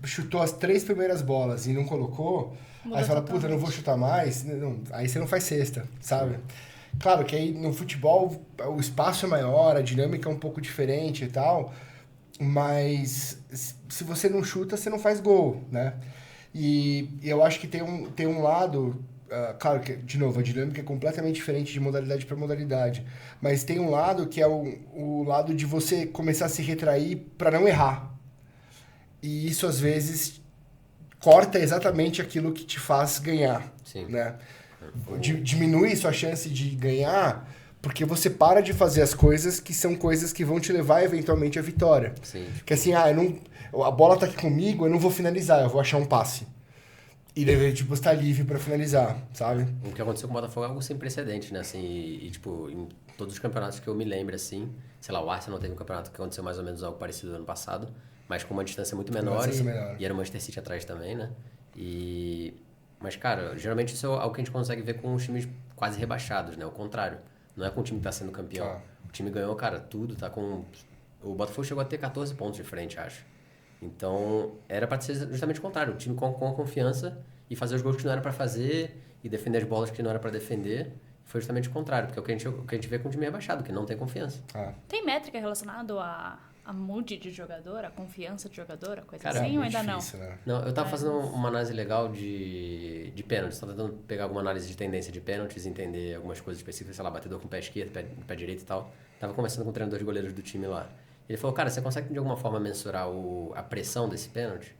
chutou as 3 primeiras bolas e não colocou, aí você fala, puta, não vou chutar mais, aí você não faz cesta, sabe? Claro que aí no futebol o espaço é maior, a dinâmica é um pouco diferente e tal, mas se você não chuta, você não faz gol, né? E eu acho que tem um lado, claro que, de novo, a dinâmica é completamente diferente de modalidade para modalidade, mas tem um lado que é o lado de você começar a se retrair para não errar. E isso, às vezes, corta exatamente aquilo que te faz ganhar. Sim. Né? Diminui sua chance de ganhar porque você para de fazer as coisas que são coisas que vão te levar, eventualmente, à vitória. Sim. Que assim, a bola tá aqui comigo, eu não vou finalizar, eu vou achar um passe. E daí, tipo, você tá livre pra finalizar, sabe? O que aconteceu com o Botafogo é algo sem precedente, né? Assim, e tipo, em todos os campeonatos que eu me lembro, assim, sei lá, o Arsenal teve um campeonato que aconteceu mais ou menos algo parecido no ano passado, mas com uma distância muito menor, e era o Manchester City atrás também, né? Mas, cara, geralmente isso é algo que a gente consegue ver com os times quase rebaixados, né? O contrário. Não é com o time que tá sendo campeão. O time ganhou, cara, tudo, tá com... O Botafogo chegou a ter 14 pontos de frente, acho. Então, era para ser justamente o contrário. O time com confiança e fazer os gols que não era para fazer e defender as bolas que não era para defender. Foi justamente o contrário, porque é o que a gente vê com o time rebaixado, que não tem confiança. Tem métrica relacionada a mood de jogador, a confiança de jogador, a coisa cara, assim, ou ainda difícil, não? Né? Não, eu tava fazendo uma análise legal de pênaltis. Tava tentando pegar alguma análise de tendência de pênaltis, entender algumas coisas específicas, sei lá, batedor com o pé esquerdo, pé direito e tal. Tava conversando com o treinador de goleiros do time lá. Ele falou, cara, você consegue de alguma forma mensurar a pressão desse pênalti?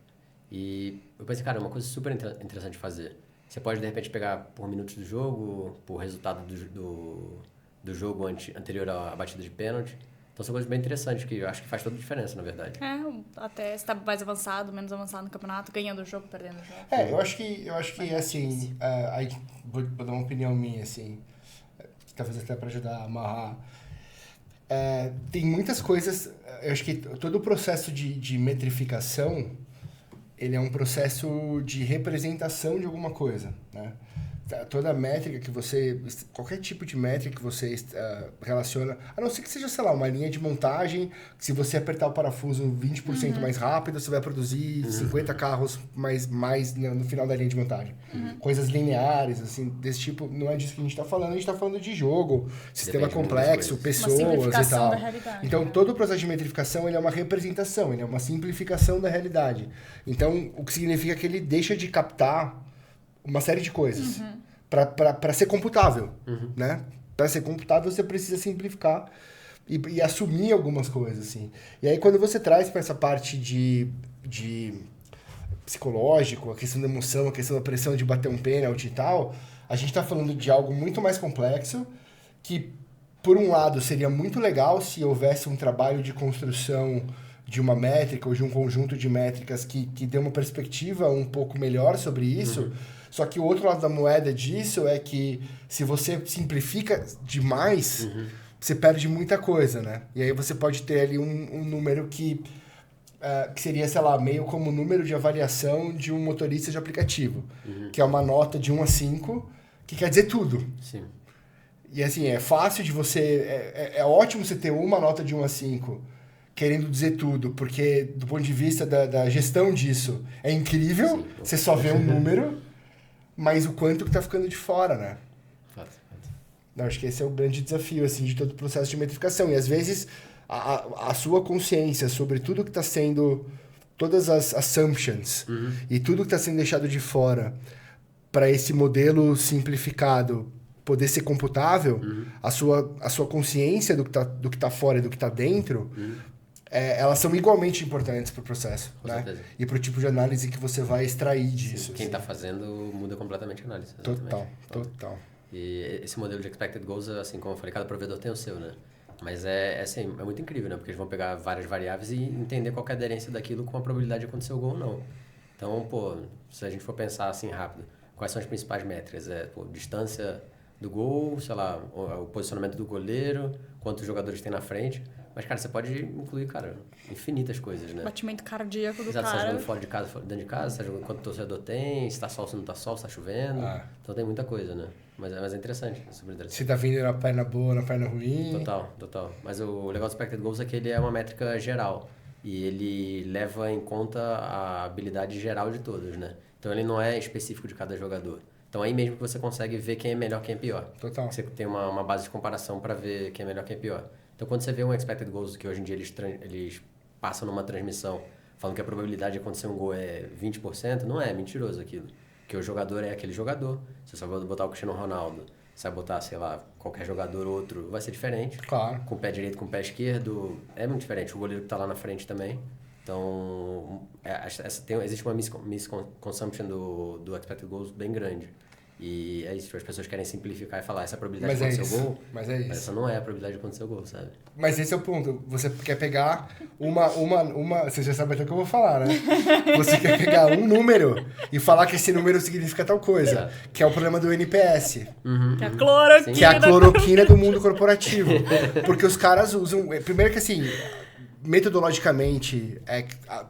E eu pensei, cara, é uma coisa super interessante de fazer. Você pode, de repente, pegar por minutos do jogo, por resultado do jogo anterior à batida de pênalti. Então, são coisas bem interessantes que eu acho que faz toda a diferença, na verdade. Até se tá mais avançado, menos avançado no campeonato, ganhando o jogo, perdendo o jogo. Eu acho que assim, aí vou dar uma opinião minha, assim, talvez até para ajudar a amarrar. Tem muitas coisas, eu acho que todo o processo de metrificação, ele é um processo de representação de alguma coisa, né? Toda métrica que você... Qualquer tipo de métrica que você relaciona... A não ser que seja, sei lá, uma linha de montagem, que se você apertar o parafuso 20% mais rápido, você vai produzir 50 carros mais no final da linha de montagem. Coisas lineares, assim, desse tipo. Não é disso que a gente está falando. A gente está falando de jogo, sistema complexo, pessoas e tal. Da realidade, então, todo o processo de metrificação ele é uma representação, ele é uma simplificação da realidade. Então, o que significa que ele deixa de captar uma série de coisas para ser computável, né? Para ser computável, você precisa simplificar e assumir algumas coisas, assim. E aí, quando você traz para essa parte de psicológico, a questão da emoção, a questão da pressão de bater um pênalti e tal, a gente está falando de algo muito mais complexo que, por um lado, seria muito legal se houvesse um trabalho de construção de uma métrica ou de um conjunto de métricas que dê uma perspectiva um pouco melhor sobre isso. Só que o outro lado da moeda disso é que se você simplifica demais, você perde muita coisa, né? E aí você pode ter ali um número que seria, sei lá, meio como o número de avaliação de um motorista de aplicativo, que é uma nota de 1 a 5, que quer dizer tudo. Sim. E assim, é fácil de você... É ótimo você ter uma nota de 1 a 5, querendo dizer tudo, porque do ponto de vista da gestão disso, é incrível, sim, você só vê um número, mas o quanto que tá ficando de fora, né? Fato. Eu acho que esse é o grande desafio, assim, de todo o processo de metrificação. E às vezes a sua consciência sobre tudo que está sendo, todas as assumptions e tudo que está sendo deixado de fora para esse modelo simplificado poder ser computável, a sua consciência do que tá fora e do que está dentro, elas são igualmente importantes para o processo, Com né? certeza. E para o tipo de análise que você vai extrair disso. Quem está assim. fazendo muda completamente a análise. Exatamente. Total. E esse modelo de expected goals, assim como eu falei, cada provedor tem o seu, né? Mas assim, é muito incrível, né? Porque eles vão pegar várias variáveis e entender qual que é a aderência daquilo com a probabilidade de acontecer o gol ou não. Então, se a gente for pensar assim rápido, quais são as principais métricas? Distância do gol, sei lá, o posicionamento do goleiro, quantos jogadores tem na frente. Mas, cara, você pode incluir, cara, infinitas coisas, né? Batimento cardíaco do Exato, cara. você tá jogando fora de casa, dentro de casa, você tá jogando quanto torcedor tem, se tá sol, se não tá sol, se tá chovendo. Então tem muita coisa, né? Mas é interessante, é super interessante. Se tá vindo na perna boa, na perna ruim. Total. Mas o legal do expected goals é que ele é uma métrica geral. E ele leva em conta a habilidade geral de todos, né? Então ele não é específico de cada jogador. Então aí mesmo que você consegue ver quem é melhor, quem é pior. Total. Você tem uma base de comparação para ver quem é melhor, quem é pior. Então quando você vê um expected goals que hoje em dia eles passam numa transmissão falando que a probabilidade de acontecer um gol é 20%, não é mentiroso aquilo. Porque o jogador é aquele jogador. Se você vai botar o Cristiano Ronaldo, você vai botar, sei lá, qualquer jogador outro, vai ser diferente. Claro. Com o pé direito, com o pé esquerdo, é muito diferente. O goleiro que tá lá na frente também. Então, existe uma misconsumption do expected goals bem grande. E é isso, as pessoas querem simplificar e falar essa probabilidade de acontecer o gol. Mas é isso. Mas essa não é a probabilidade de acontecer o gol, sabe? Mas esse é o ponto. Você quer pegar uma... Você já sabe até o que eu vou falar, né? Você quer pegar um número e falar que esse número significa tal coisa. Exato. Que é o problema do NPS. Que é a cloroquina. Que é a cloroquina do mundo corporativo. Porque os caras usam... Primeiro que assim... metodologicamente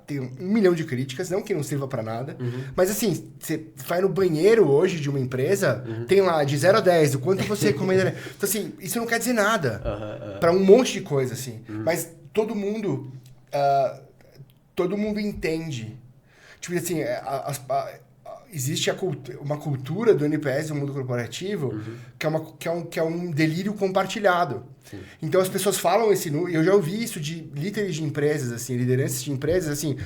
tem 1 milhão de críticas, não que não sirva pra nada, mas assim, você vai no banheiro hoje de uma empresa, tem lá de 0 a 10, o quanto você recomendaria. Então assim, isso não quer dizer nada pra um monte de coisa, assim. Mas todo mundo entende. Tipo assim, existe uma cultura do NPS, do mundo corporativo, que é um delírio compartilhado. Sim. Então as pessoas falam eu já ouvi isso de líderes de empresas, assim, lideranças de empresas, assim,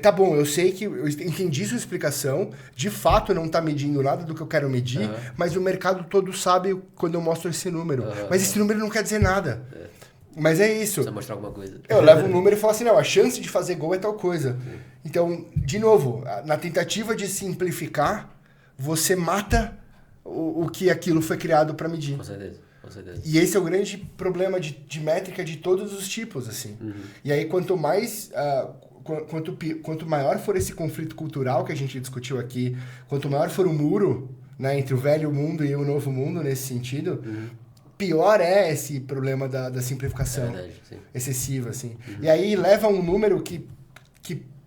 tá bom, eu sei que eu entendi sua explicação, de fato não tá medindo nada do que eu quero medir, mas o mercado todo sabe quando eu mostro esse número. Mas esse número não quer dizer nada. Mas é isso. Precisa mostrar alguma coisa. Eu levo um número e falo assim, não, a chance de fazer gol é tal coisa. Então, de novo, na tentativa de simplificar, você mata o que aquilo foi criado para medir. Com certeza. E esse é o grande problema de métrica de todos os tipos, assim. E aí, quanto mais... quanto maior for esse conflito cultural que a gente discutiu aqui, quanto maior for o muro, né, entre o velho mundo e o novo mundo, nesse sentido, pior é esse problema da simplificação excessiva, assim. E aí leva um número que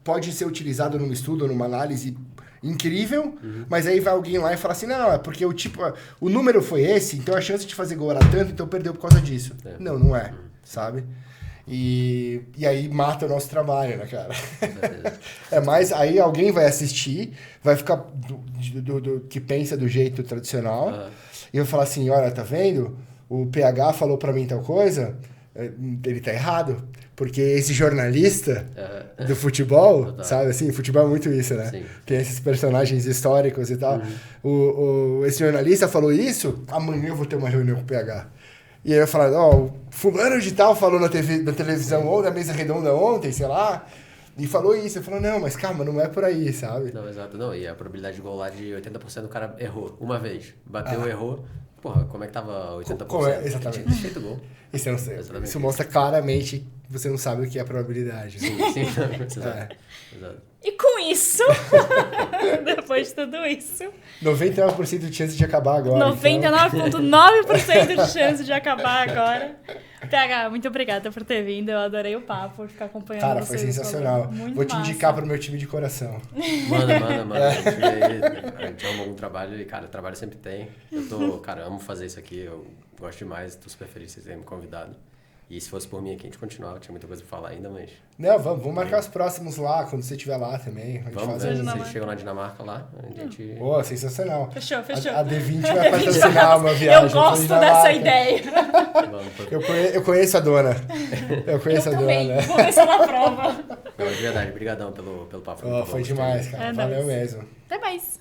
pode ser utilizado num estudo, numa análise incrível, mas aí vai alguém lá e fala assim, não, é porque o número foi esse, então a chance de fazer gol era tanto, então perdeu por causa disso. Não é, sabe? E aí mata o nosso trabalho, né, cara? Mas aí alguém vai assistir, vai ficar que pensa do jeito tradicional, e vai falar assim, olha, tá vendo? O PH falou pra mim tal coisa, ele tá errado. Porque esse jornalista do futebol, sabe assim? Futebol é muito isso, né? Sim. Tem esses personagens históricos e tal. Esse jornalista falou isso, amanhã eu vou ter uma reunião com o PH. E aí eu falo, o fulano de tal falou na televisão ou na mesa redonda ontem, sei lá, e falou isso. Eu falo, não, mas calma, não é por aí, sabe? Não, exato. Não, e a probabilidade de gol lá de 80% o cara errou uma vez. Bateu, errou. Porra, como é que tava 80%? Exatamente. Tinha feito gol. Isso mostra claramente que você não sabe o que é a probabilidade. Sim. Exato. E com isso, depois de tudo isso... 99% de chance de acabar agora. 99,9% de chance de acabar agora. PH, muito obrigada por ter vindo. Eu adorei o papo, ficar acompanhando Cara, foi sensacional. Vou te indicar pro meu time de coração. Manda. A gente ama algum trabalho e, cara, trabalho sempre tem. Amo fazer isso aqui. Eu gosto demais. Tô super feliz de vocês terem me convidado. E se fosse por mim aqui, a gente continuava. Tinha muita coisa pra falar ainda, mas... Não, vamos marcar os próximos lá, quando você estiver lá também. Vamos, vocês chegam na Dinamarca lá, a gente... Pô, sensacional. Fechou. A D20 vai patrocinar uma viagem. Eu gosto dessa ideia. Eu conheço a dona. Eu também. Vou ver se ela prova. Não, de verdade, brigadão pelo papo. Foi demais, cara. Valeu mesmo. Até mais.